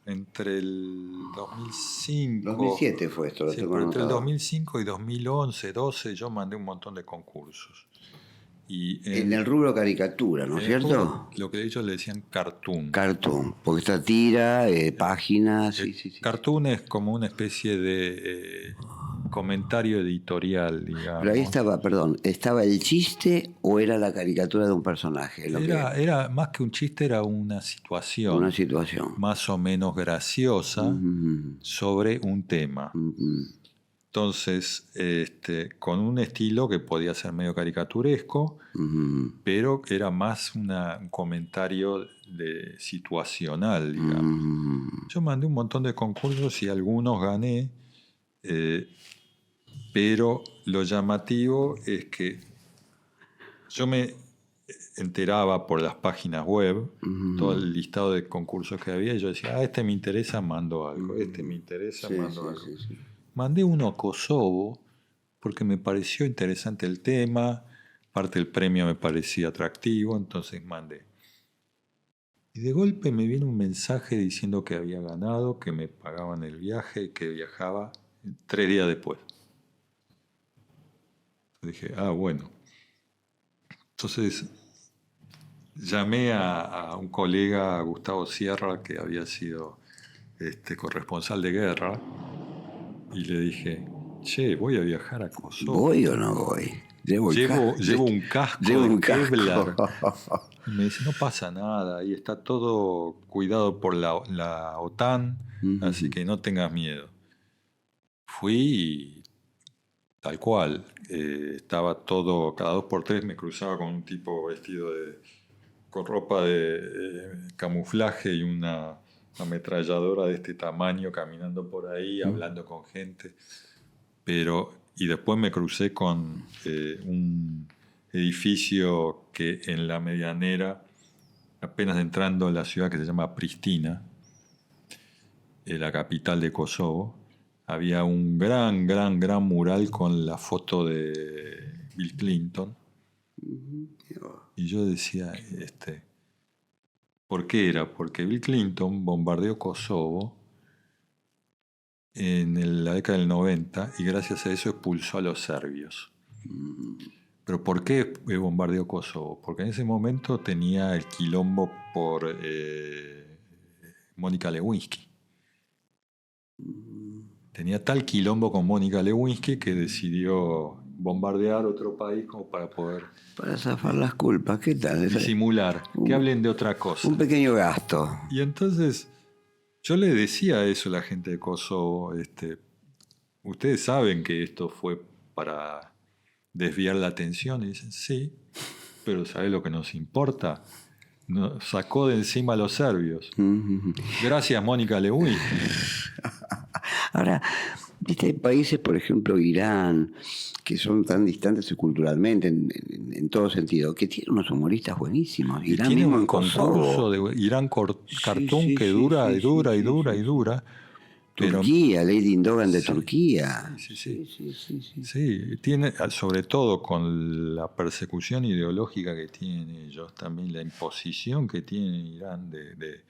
entre el 2005... 2007 fue esto, lo sí, tengo pero entre el anotado. 2005 y 2011, 12, yo mandé un montón de concursos. Y En el rubro caricatura, ¿no es cierto? Lo que ellos le decían cartoon. Cartoon, porque está tira, páginas. Sí. Cartoon es como una especie de comentario editorial, digamos. Pero ahí ¿estaba el chiste o era la caricatura de un personaje? Era más que un chiste, era una situación. Una situación. Más o menos graciosa sobre un tema. Entonces, con un estilo que podía ser medio caricaturesco, pero era más un comentario situacional, digamos. Yo mandé un montón de concursos y algunos gané, pero lo llamativo es que yo me enteraba por las páginas web, todo el listado de concursos que había, y yo decía, este me interesa, mando algo, este me interesa, mando algo. Sí. Mandé uno a Kosovo porque me pareció interesante el tema, parte del premio me parecía atractivo, entonces mandé. Y de golpe me viene un mensaje diciendo que había ganado, que me pagaban el viaje y que viajaba 3 días después. Dije, bueno. Entonces llamé a un colega, a Gustavo Sierra, que había sido corresponsal de guerra, y le dije, che, voy a viajar a Kosovo. ¿Voy o no voy? Llevo un casco de Kevlar. Y me dice, no pasa nada, y está todo cuidado por la OTAN, así que no tengas miedo. Fui y tal cual, estaba todo, cada 2x3 me cruzaba con un tipo vestido con ropa de camuflaje y una ametralladora de este tamaño caminando por ahí, hablando con gente. Y después me crucé con un edificio que en la medianera, apenas entrando en la ciudad que se llama Pristina, la capital de Kosovo, había un gran mural con la foto de Bill Clinton. Y yo decía, ¿por qué era? Porque Bill Clinton bombardeó Kosovo en la década del 90 y gracias a eso expulsó a los serbios. ¿Pero por qué bombardeó Kosovo? Porque en ese momento tenía el quilombo por Mónica Lewinsky. Tenía tal quilombo con Mónica Lewinsky que decidió bombardear otro país como para poder... Para zafar las culpas, ¿qué tal? Disimular, que hablen de otra cosa. Un pequeño gasto. Y entonces yo le decía eso a la gente de Kosovo, ustedes saben que esto fue para desviar la atención, y dicen, sí, pero ¿sabes lo que nos importa? Nos sacó de encima a los serbios. Gracias, Mónica Lewinsky. Ahora, viste, hay países, por ejemplo, Irán, que son tan distantes culturalmente, en todo sentido, que tienen unos humoristas buenísimos. Y Irán tiene mismo un en Kosovo. concurso de Irán Cartoon que dura y dura. Turquía, Lady Dogan de Turquía. Sí, tiene, sobre todo con la persecución ideológica que tienen ellos, también la imposición que tiene Irán de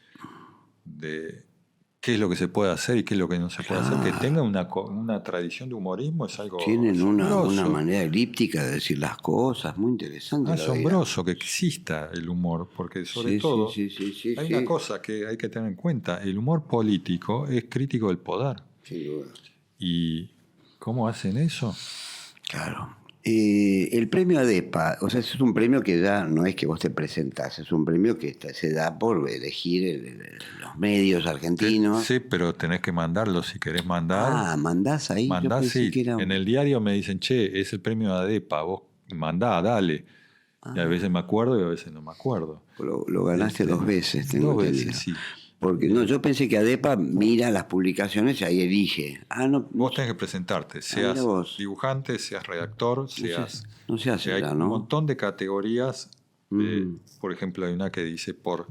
qué es lo que se puede hacer y qué es lo que no se puede hacer. Que tenga una tradición de humorismo es algo tienen una manera elíptica de decir las cosas, muy interesante. Asombroso que exista el humor, porque sobre todo hay una cosa que hay que tener en cuenta, el humor político es crítico del poder. Sin duda. ¿Y cómo hacen eso? Claro. El premio ADEPA, o sea, es un premio que ya no es que vos te presentás, es un premio que se da por elegir los medios argentinos. Sí, pero tenés que mandarlo si querés mandar. ¿Mandás ahí? Mandás, sí. En el diario me dicen, che, es el premio ADEPA, vos mandá, dale. Y a veces me acuerdo y a veces no me acuerdo. Lo ganaste 2 veces, tengo 2 entendido. veces, sí. Porque no, yo pensé que ADEPA mira las publicaciones y ahí elige. Ah, no, Vos tenés que presentarte, mira seas vos. dibujante, seas redactor, No se hace hay ya, un ¿no? montón de categorías. Ujú. Por ejemplo, hay una que dice por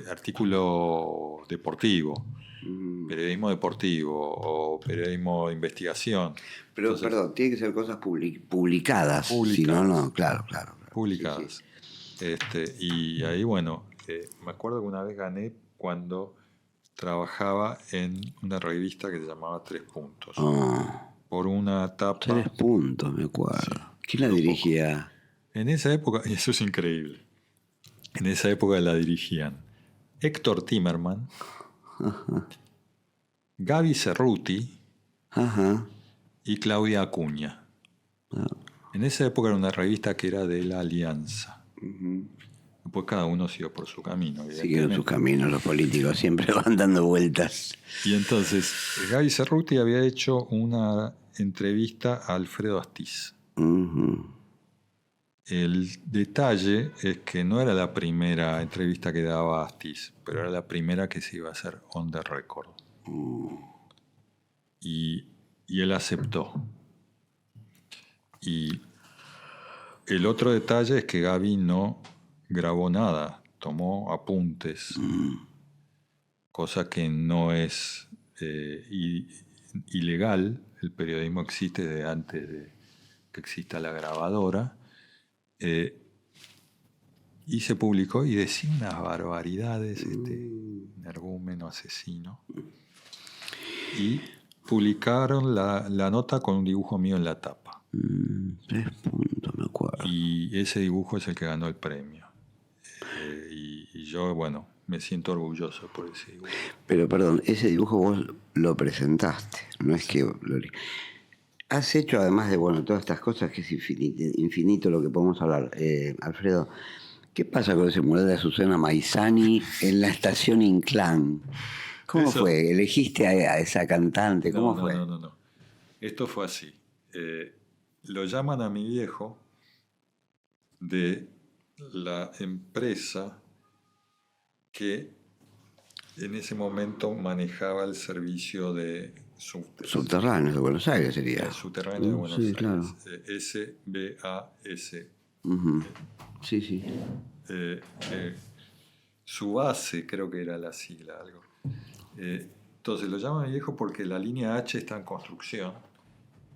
artículo deportivo, periodismo deportivo o periodismo de investigación. Pero, Entonces, perdón, tiene que ser cosas publicadas. Si no, no, claro, claro. Sí, sí. publicadas. Y ahí, bueno, me acuerdo que una vez gané cuando trabajaba en una revista que se llamaba Tres Puntos. Ah, Por una tapa, 3 puntos, me sí, acuerdo. ¿Quién la duró poco. dirigía? En esa época, y eso es increíble, en esa época la dirigían Héctor Timerman, Gaby Cerruti Ajá. y Claudia Acuña. En esa época era una revista que era de la Alianza. Después cada uno siguió por su camino, Siguieron sus evidentemente. caminos los políticos, siempre van dando vueltas. Y entonces Gaby Cerruti había hecho una entrevista a Alfredo Astiz. Ujú. El detalle es que no era la primera entrevista que daba Astiz, pero era la primera que se iba a hacer on the record. Y él aceptó. Y el otro detalle es que Gaby no grabó nada, tomó apuntes, cosa que no es ilegal. El periodismo existe de antes de que exista la grabadora. Y se publicó y decía unas barbaridades, energúmeno asesino. Y publicaron la nota con un dibujo mío en la tapa. 3 puntos, me acuerdo. Y ese dibujo es el que ganó el premio. Y yo, bueno, me siento orgulloso por ese dibujo. Pero perdón, ese dibujo vos lo presentaste, no es que has hecho, además de bueno todas estas cosas, que es infinito lo que podemos hablar. Alfredo, ¿qué pasa con ese mural de Azucena Maizani en la estación Inclán? ¿Cómo Eso, fue? ¿Elegiste a esa cantante? no, ¿Cómo no, fue? no, no, no. Esto fue así. Lo llaman a mi viejo de la empresa que en ese momento manejaba el servicio de subtes. Subterráneos de Buenos Aires sería. Subterráneo de Buenos Sí, Aires. claro. SBS. Ujú. Sí, sí. Su base creo que era la sigla, algo. Entonces lo llaman viejo porque la línea H está en construcción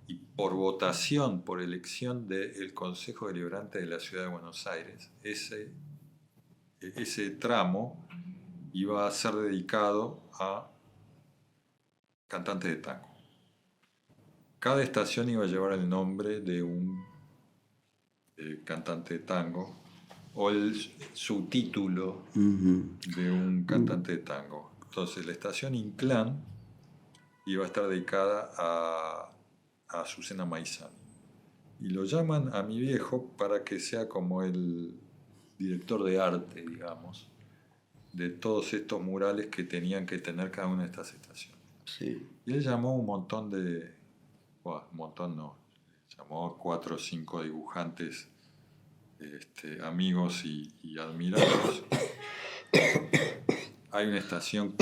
y por votación, por elección del Consejo Deliberante de la Ciudad de Buenos Aires, ese tramo iba a ser dedicado a cantantes de tango. Cada estación iba a llevar el nombre de un cantante de tango o el subtítulo de un cantante de tango. Entonces la estación Inclán iba a estar dedicada a Azucena Maizani. Y lo llaman a mi viejo para que sea como el director de arte, digamos, de todos estos murales que tenían que tener cada una de estas estaciones. Sí. Y él llamó un montón llamó 4 o 5 dibujantes amigos y admirados. Hay una estación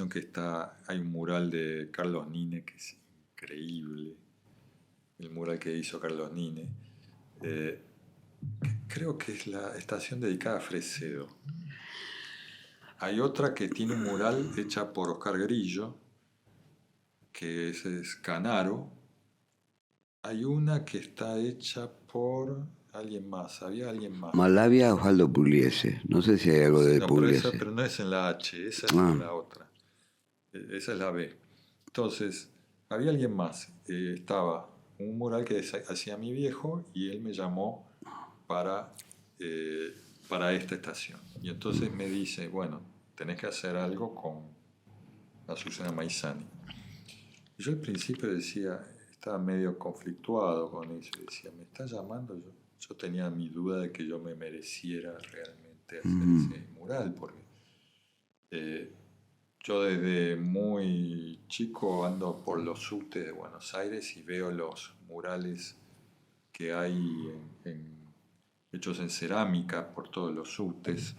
que está, hay un mural de Carlos Nine que es increíble, el mural que hizo Carlos Nine. Creo que es la estación dedicada a Fresedo. Hay otra que tiene un mural hecha por Oscar Grillo, que es Canaro. Hay una que está hecha por alguien más, había alguien más. Malavia Osvaldo Pugliese. No sé si hay algo de No, Pugliese. pero no es en la H, esa es la otra. Esa es la B. Entonces, había alguien más. Estaba un mural que hacía mi viejo y él me llamó para esta estación. Y entonces me dice, bueno, tenés que hacer algo con Azucena Maizani. Y yo al principio decía, estaba medio conflictuado con eso. Decía, ¿me está llamando? Yo tenía mi duda de que yo me mereciera realmente hacer ese mural, porque yo desde muy chico ando por los subtes de Buenos Aires y veo los murales que hay hechos en cerámica por todos los subtes.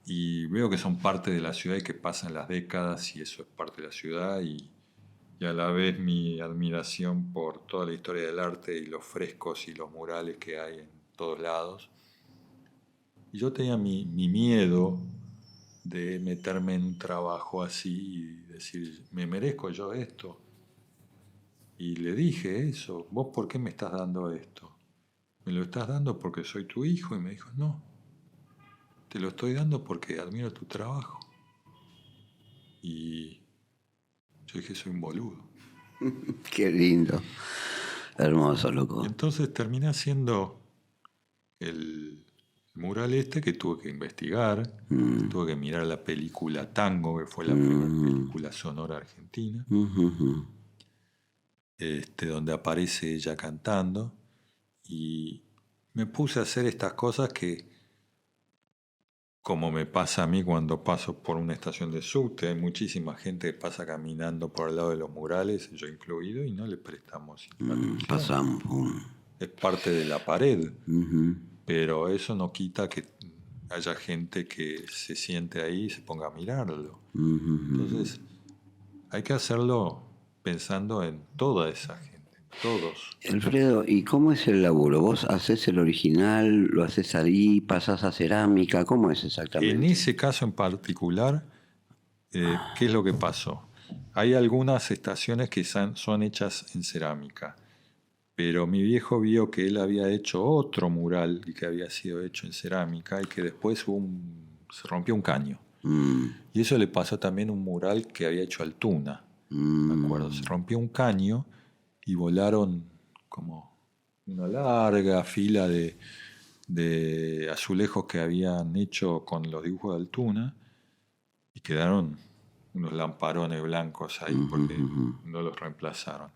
y veo que son parte de la ciudad y que pasan las décadas y eso es parte de la ciudad y a la vez mi admiración por toda la historia del arte y los frescos y los murales que hay en todos lados. Y yo tenía mi miedo de meterme en un trabajo así y decir, ¿me merezco yo esto? Y le dije eso, ¿vos por qué me estás dando esto? ¿Me lo estás dando porque soy tu hijo? Y me dijo, no, te lo estoy dando porque admiro tu trabajo. Y yo dije, soy un boludo. Qué lindo. Hermoso, loco. Y entonces terminé haciendo el mural este que tuve que investigar, tuve que mirar la película Tango, que fue la primera película sonora argentina, donde aparece ella cantando, y me puse a hacer estas cosas que, como me pasa a mí cuando paso por una estación de subte, hay muchísima gente que pasa caminando por al lado de los murales, yo incluido, y no le prestamos atención. Pasamos. Es parte de la pared, pero eso no quita que haya gente que se siente ahí y se ponga a mirarlo. Entonces, hay que hacerlo pensando en toda esa gente, todos. Alfredo, ¿y cómo es el laburo? ¿Vos haces el original, lo haces ahí, pasás a cerámica? ¿Cómo es exactamente? En ese caso en particular, ¿qué es lo que pasó? Hay algunas estaciones que son hechas en cerámica, pero mi viejo vio que él había hecho otro mural y que había sido hecho en cerámica y que después se rompió un caño. Y eso le pasó también a un mural que había hecho Altuna. Me acuerdo, se rompió un caño y volaron como una larga fila de azulejos que habían hecho con los dibujos de Altuna y quedaron unos lamparones blancos ahí porque no los reemplazaron.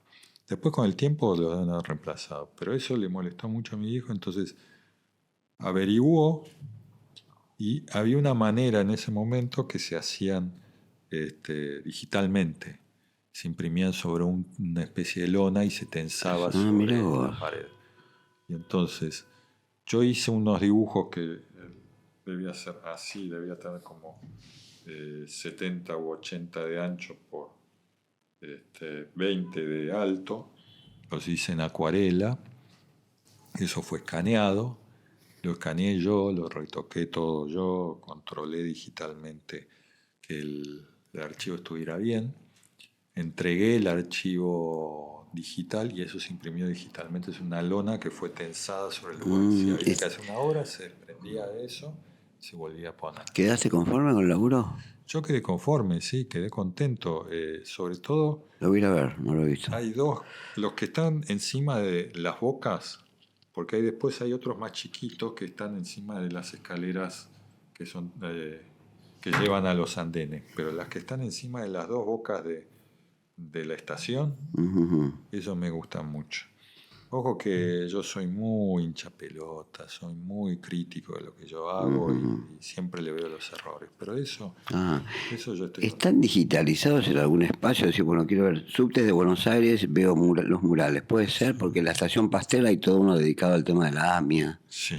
Después con el tiempo lo han reemplazado, pero eso le molestó mucho a mi hijo, entonces averiguó y había una manera en ese momento que se hacían digitalmente. Se imprimían sobre una especie de lona y se tensaba sobre la pared. Y entonces yo hice unos dibujos que debía ser así, debía tener como 70 u 80 de ancho por 20 de alto. Los hice en acuarela. Eso fue escaneado. Lo escaneé yo, lo retoqué todo yo, controlé digitalmente que el archivo estuviera bien. Entregué el archivo digital y eso se imprimió digitalmente. Es una lona que fue tensada sobre el lugar. Si había que hacer una obra, se prendía de eso, se volvía a poner. ¿Quedaste conforme con el laburo? Yo quedé conforme, sí, quedé contento. Sobre todo... Lo voy a ir a ver, no lo he visto. Hay dos, los que están encima de las bocas, porque después hay otros más chiquitos que están encima de las escaleras que son que llevan a los andenes, pero las que están encima de las dos bocas de la estación, eso me gusta mucho. Ojo que yo soy muy hincha pelota, soy muy crítico de lo que yo hago y siempre le veo los errores, pero eso yo estoy... ¿Están digitalizados en algún espacio? Es decir, bueno, quiero ver subtes de Buenos Aires, veo los murales. Puede ser, porque en la estación Pastel hay todo uno dedicado al tema de la AMIA. Sí.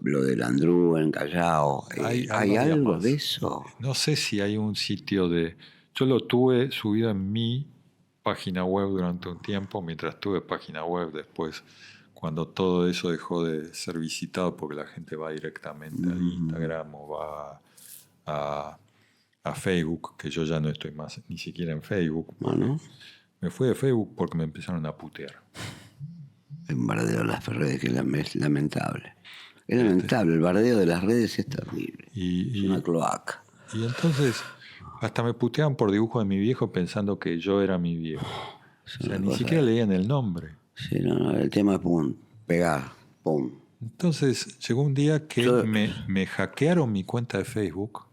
Lo de Landru en Callao. ¿Hay algo de eso? No sé si hay un sitio de... Yo lo tuve subido en mi página web durante un tiempo, mientras tuve página web. Después, cuando todo eso dejó de ser visitado porque la gente va directamente a Instagram o va a Facebook, que yo ya no estoy más ni siquiera en Facebook. Me fui de Facebook porque me empezaron a putear. El bardeo de las redes, que es lamentable. Es lamentable, el bardeo de las redes es terrible. Es una cloaca. Y entonces... Hasta me puteaban por dibujos de mi viejo pensando que yo era mi viejo. O sea, ni siquiera leían el nombre. Sí, no, el tema es pegar, pum. Entonces, llegó un día que me hackearon mi cuenta de Facebook.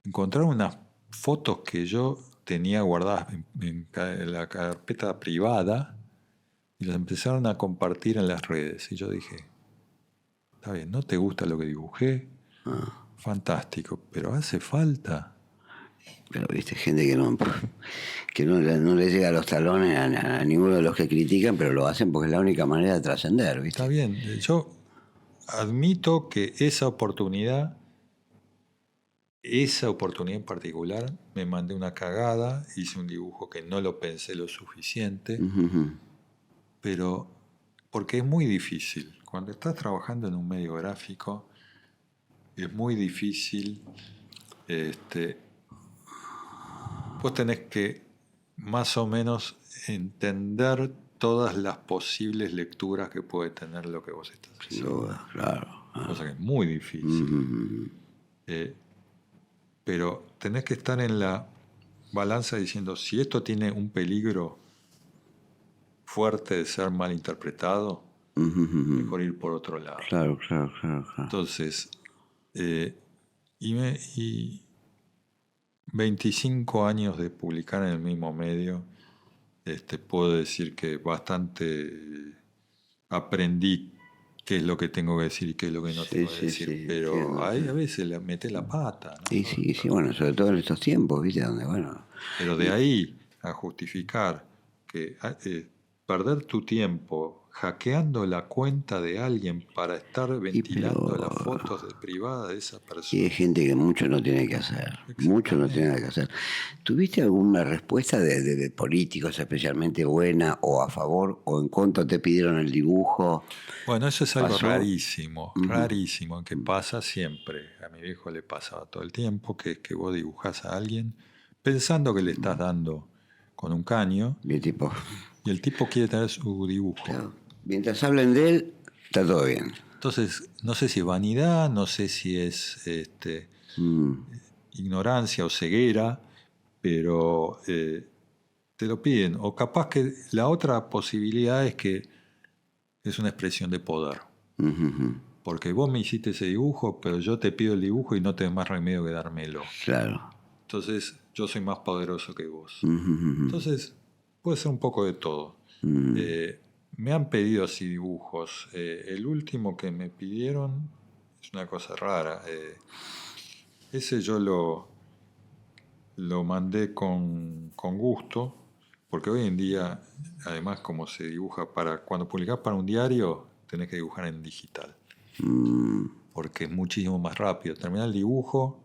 Encontraron unas fotos que yo tenía guardadas en la carpeta privada y las empezaron a compartir en las redes. Y yo dije, está bien, ¿no te gusta lo que dibujé? Fantástico, pero hace falta. Pero viste, gente que no le llega a los talones a ninguno de los que critican, pero lo hacen porque es la única manera de trascender, ¿viste? Está bien, yo admito que esa oportunidad en particular, me mandé una cagada, hice un dibujo que no lo pensé lo suficiente, pero porque es muy difícil. Cuando estás trabajando en un medio gráfico, es muy difícil. Vos tenés que más o menos entender todas las posibles lecturas que puede tener lo que vos estás haciendo. Claro. Cosa que es muy difícil. Pero tenés que estar en la balanza diciendo, si esto tiene un peligro fuerte de ser mal interpretado, mejor ir por otro lado. Claro. Entonces, y 25 años de publicar en el mismo medio, puedo decir que bastante aprendí qué es lo que tengo que decir y qué es lo que no tengo que decir. Pero entiendo, ahí a veces le mete la pata, ¿no? Sí, bueno, sobre todo en estos tiempos, ¿viste? Donde, bueno... Pero de ahí a justificar que perder tu tiempo hackeando la cuenta de alguien para estar ventilando las fotos privadas de esa persona. Y hay gente que mucho no tiene que hacer. Mucho no tiene que hacer. ¿Tuviste alguna respuesta de políticos especialmente buena o a favor o en contra? ¿Te pidieron el dibujo? Bueno, eso es algo rarísimo, rarísimo, que pasa siempre. A mi viejo le pasaba todo el tiempo, que es que vos dibujás a alguien pensando que le estás dando con un caño y el tipo quiere tener su dibujo. Claro. Mientras hablen de él, está todo bien. Entonces, no sé si es vanidad, no sé si es ignorancia o ceguera, pero te lo piden. O capaz que la otra posibilidad es que es una expresión de poder. Porque vos me hiciste ese dibujo, pero yo te pido el dibujo y no tenés más remedio que dármelo. Claro. Entonces, yo soy más poderoso que vos. Entonces, puede ser un poco de todo. Me han pedido así dibujos. El último que me pidieron es una cosa rara. Ese yo lo mandé con gusto, porque hoy en día, además, como se dibuja cuando publicás para un diario, tenés que dibujar en digital. Porque es muchísimo más rápido. Terminar el dibujo,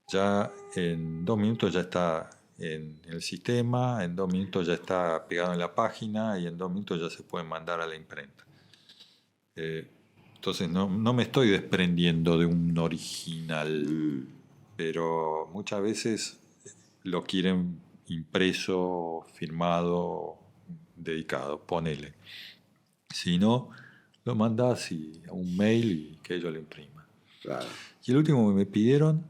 ya en 2 minutos ya está en el sistema, en 2 minutos ya está pegado en la página y en 2 minutos ya se puede mandar a la imprenta. Entonces no me estoy desprendiendo de un original, pero muchas veces lo quieren impreso, firmado, dedicado, ponele. Si no, lo mandás a un mail y que ellos lo impriman. Claro. Y el último que me pidieron,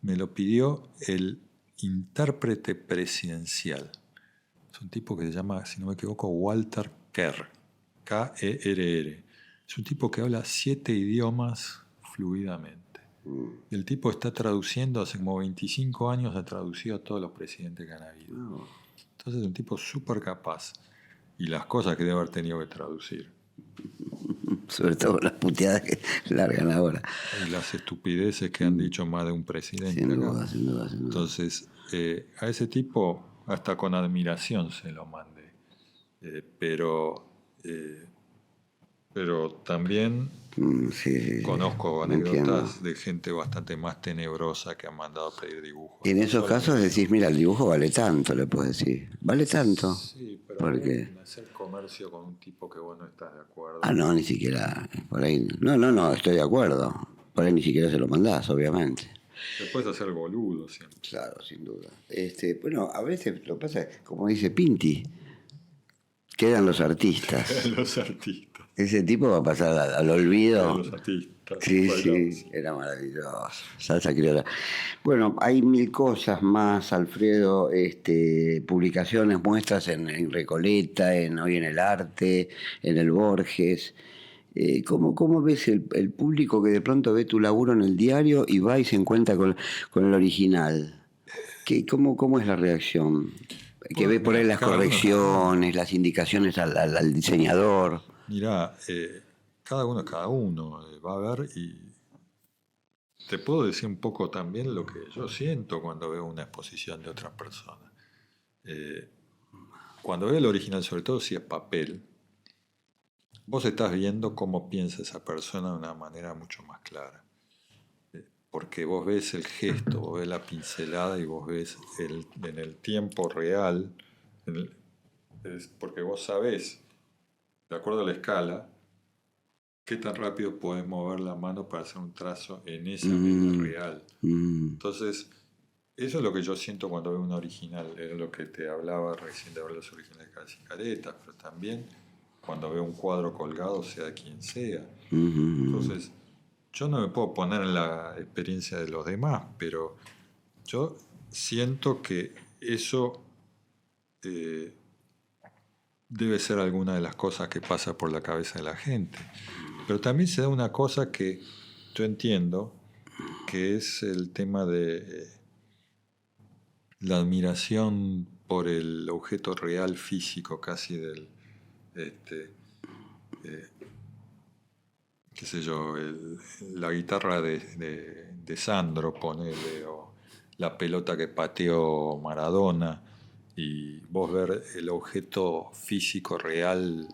me lo pidió el intérprete presidencial. Es un tipo que se llama, si no me equivoco, Walter Kerr. K-E-R-R. Es un tipo que habla 7 idiomas fluidamente. Y el tipo está traduciendo, hace como 25 años ha traducido a todos los presidentes que han habido. Entonces es un tipo súper capaz. Y las cosas que debe haber tenido que traducir. Sobre todo las puteadas que largan ahora. Y las estupideces que han dicho más de un presidente. Sin duda. Entonces, a ese tipo hasta con admiración se lo mandé. Pero también conozco anécdotas de gente bastante más tenebrosa que han mandado a pedir dibujos. Y en esos casos decís, mira, el dibujo vale tanto, le puedes decir. ¿Vale tanto? Sí, pero porque hacer comercio con un tipo que vos no estás de acuerdo. No, ni siquiera. Por ahí. No, estoy de acuerdo. Por ahí ni siquiera se lo mandás, obviamente. Te puedes hacer boludo siempre. Claro, sin duda. Bueno, a veces lo que pasa es, como dice Pinti, quedan los artistas. Los artistas. Ese tipo va a pasar al olvido. Los artistas. Sí, era maravilloso. Salsa criolla. Bueno, hay 1000 cosas más, Alfredo. Publicaciones, muestras en Recoleta, hoy en el Arte, en el Borges. ¿Cómo ves el público que de pronto ve tu laburo en el diario y va y se encuentra con el original? ¿Cómo es la reacción? Que ve por ahí las correcciones, las indicaciones al diseñador. Mirá, cada uno va a ver, y te puedo decir un poco también lo que yo siento cuando veo una exposición de otra persona. Cuando veo el original, sobre todo si es papel, vos estás viendo cómo piensa esa persona de una manera mucho más clara. Porque vos ves el gesto, vos ves la pincelada y vos ves en el tiempo real, porque vos sabés, de acuerdo a la escala, qué tan rápido podés mover la mano para hacer un trazo en esa medida real. Entonces, eso es lo que yo siento cuando veo un original. Es lo que te hablaba recién de ver los originales de Caras y Caretas, pero también cuando veo un cuadro colgado, sea de quien sea. Entonces, yo no me puedo poner en la experiencia de los demás, pero yo siento que eso debe ser alguna de las cosas que pasa por la cabeza de la gente. Pero también se da una cosa que yo entiendo, que es el tema de la admiración por el objeto real físico casi del, qué sé yo, la guitarra de Sandro, ponele, o la pelota que pateó Maradona, y vos ver el objeto físico real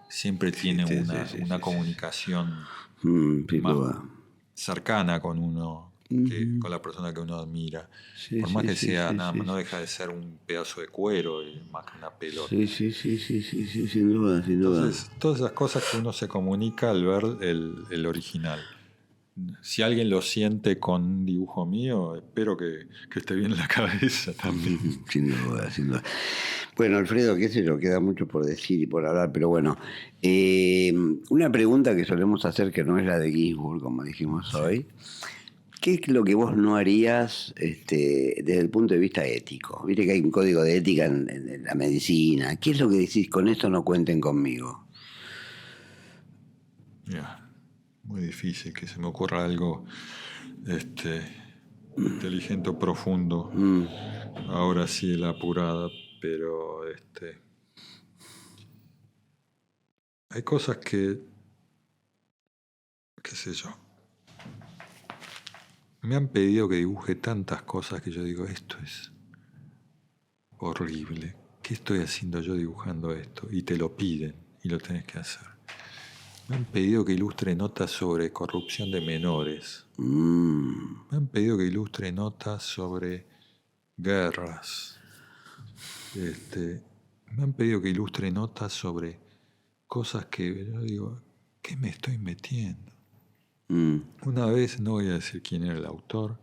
siempre tiene una comunicación más cercana con uno, con la persona que uno admira. Por más que sea, no deja de ser un pedazo de cuero más que una pelota. Sí, sin duda, sin duda. Entonces, todas esas cosas que uno se comunica al ver el original. Si alguien lo siente con un dibujo mío, espero que esté bien en la cabeza también. Sin duda, sin duda. Bueno, Alfredo, qué sé yo, queda mucho por decir y por hablar, pero bueno, una pregunta que solemos hacer, que no es la de Ginsburg, como dijimos hoy. ¿Qué es lo que vos no harías desde el punto de vista ético? Viste que hay un código de ética en la medicina. ¿Qué es lo que decís? Con esto no cuenten conmigo. Muy difícil que se me ocurra algo inteligente o profundo. Ahora sí la apurada, pero hay cosas que, qué sé yo, me han pedido que dibuje tantas cosas que yo digo, esto es horrible. ¿Qué estoy haciendo yo dibujando esto? Y te lo piden y lo tenés que hacer. Me han pedido que ilustre notas sobre corrupción de menores. Me han pedido que ilustre notas sobre guerras. Me han pedido que ilustre notas sobre cosas que yo digo, ¿qué me estoy metiendo? Una vez, no voy a decir quién era el autor,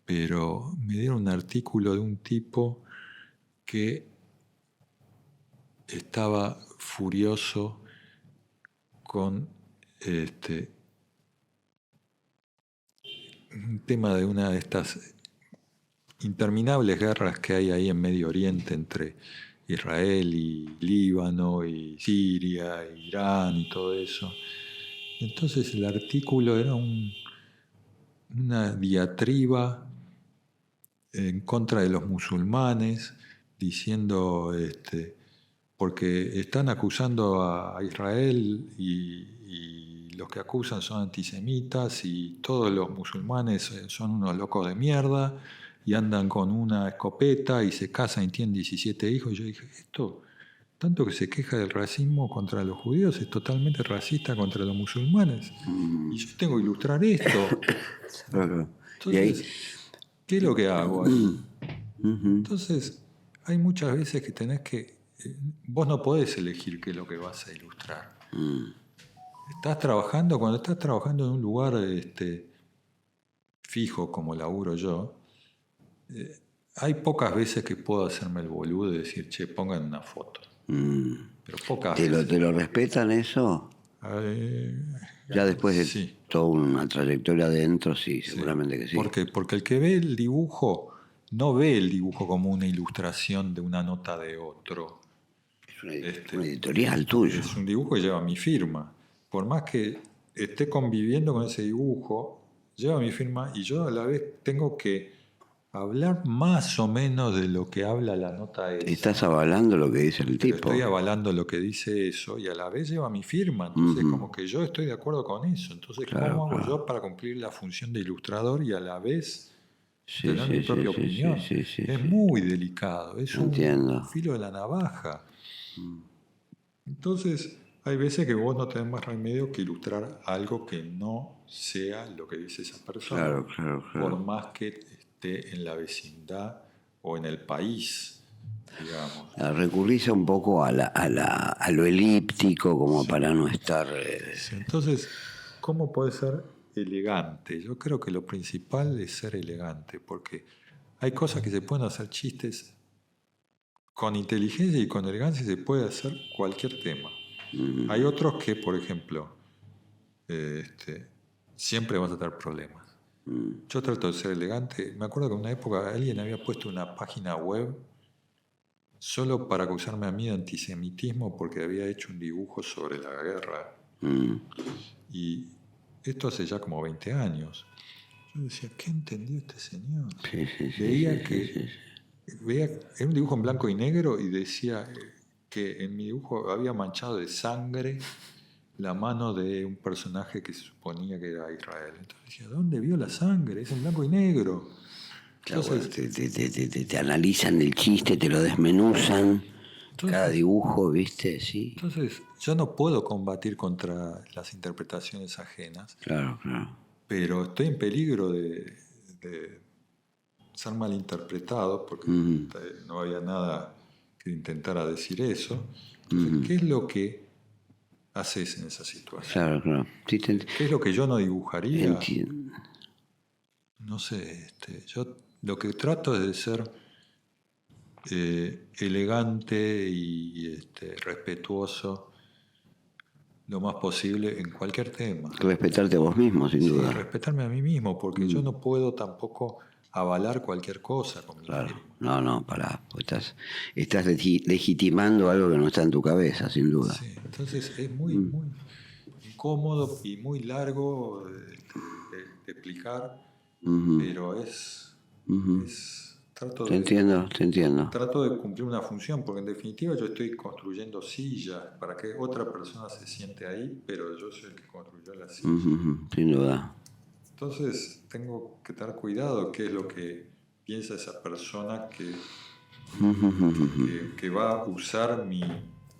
pero me dieron un artículo de un tipo que estaba furioso con un tema de una de estas interminables guerras que hay ahí en Medio Oriente entre Israel y Líbano y Siria, e Irán y todo eso. Entonces el artículo era una diatriba en contra de los musulmanes, diciendo, porque están acusando a Israel y los que acusan son antisemitas y todos los musulmanes son unos locos de mierda y andan con una escopeta y se casan y tienen 17 hijos. Y yo dije, esto, tanto que se queja del racismo contra los judíos, es totalmente racista contra los musulmanes. Y yo tengo que ilustrar esto. Entonces, ¿qué es lo que hago ahí? Entonces, hay muchas veces que tenés que... vos no podés elegir qué es lo que vas a ilustrar. Cuando estás trabajando en un lugar fijo como laburo yo, hay pocas veces que puedo hacerme el boludo y decir, che, pongan una foto. Pero pocas veces. ¿Te lo respetan eso? Ya después de toda una trayectoria adentro, sí, seguramente que sí. Porque el que ve el dibujo no ve el dibujo como una ilustración de una nota de otro. Es una editorial tuyo. Es un dibujo que lleva mi firma. Por más que esté conviviendo con ese dibujo, lleva mi firma y yo a la vez tengo que hablar más o menos de lo que habla la nota esa. Estás avalando lo que dice el tipo. Estoy avalando lo que dice eso y a la vez lleva mi firma. Entonces, como que yo estoy de acuerdo con eso. Entonces, ¿cómo hago yo para cumplir la función de ilustrador y a la vez tener mi propia opinión? Es muy delicado. Es un filo de la navaja. Entonces, Hay veces que vos no tenés más remedio que ilustrar algo que no sea lo que dice esa persona, Claro, claro, por claro. más que esté en la vecindad o en el país, digamos. Recurrís un poco a lo elíptico como Sí. para no estar... Sí, entonces, ¿cómo puede ser elegante? Yo creo que lo principal es ser elegante, porque hay cosas que se pueden hacer chistes con inteligencia y con elegancia, se puede hacer cualquier tema. Hay otros que, por ejemplo, siempre vas a tener problemas. Yo trato de ser elegante. Me acuerdo que en una época alguien había puesto una página web solo para acusarme a mí de antisemitismo porque había hecho un dibujo sobre la guerra. Y esto hace ya como 20 años. Yo decía, ¿qué entendió este señor? Sí, sí, sí, Veía sí, que sí, era un dibujo en blanco y negro y decía que en mi dibujo había manchado de sangre la mano de un personaje que se suponía que era Israel. Entonces decía, ¿dónde vio la sangre? Es en blanco y negro. claro, bueno, Entonces, te analizan el chiste, te lo desmenuzan, cada entonces, dibujo, ¿viste? Sí, entonces, yo no puedo combatir contra las interpretaciones ajenas, claro, claro. pero estoy en peligro de ser malinterpretado porque no había nada que intentara decir eso. Entonces, ¿qué es lo que haces en esa situación? Claro, claro. Sí, ¿Qué es lo que yo no dibujaría? entiendo. No sé, yo lo que trato es de ser elegante y respetuoso lo más posible en cualquier tema. Respetarte a vos mismo, sin Sí, duda. respetarme a mí mismo, porque yo no puedo tampoco avalar cualquier cosa con mi Claro. firma. No, pará. Pues estás legitimando algo que no está en tu cabeza, sin duda. Sí, entonces es muy, muy incómodo y muy largo de explicar, pero Te entiendo, te entiendo. trato de cumplir una función, porque en definitiva yo estoy construyendo sillas para que otra persona se siente ahí, pero yo soy el que construyó la silla. Sin duda. Entonces tengo que tener cuidado qué es lo que piensa esa persona que va a usar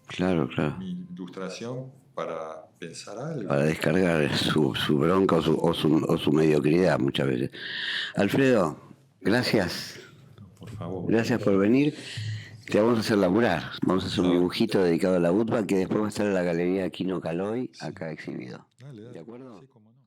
Claro, claro. mi ilustración para pensar algo. Para descargar su bronca o su mediocridad muchas veces. Alfredo, gracias. Por favor. Gracias por venir. Te vamos a hacer laburar. Vamos a hacer un dibujito dedicado a la UTBA que después va a estar en la galería Quino Caloy, acá exhibido. Dale, ¿De acuerdo? Sí, cómo no.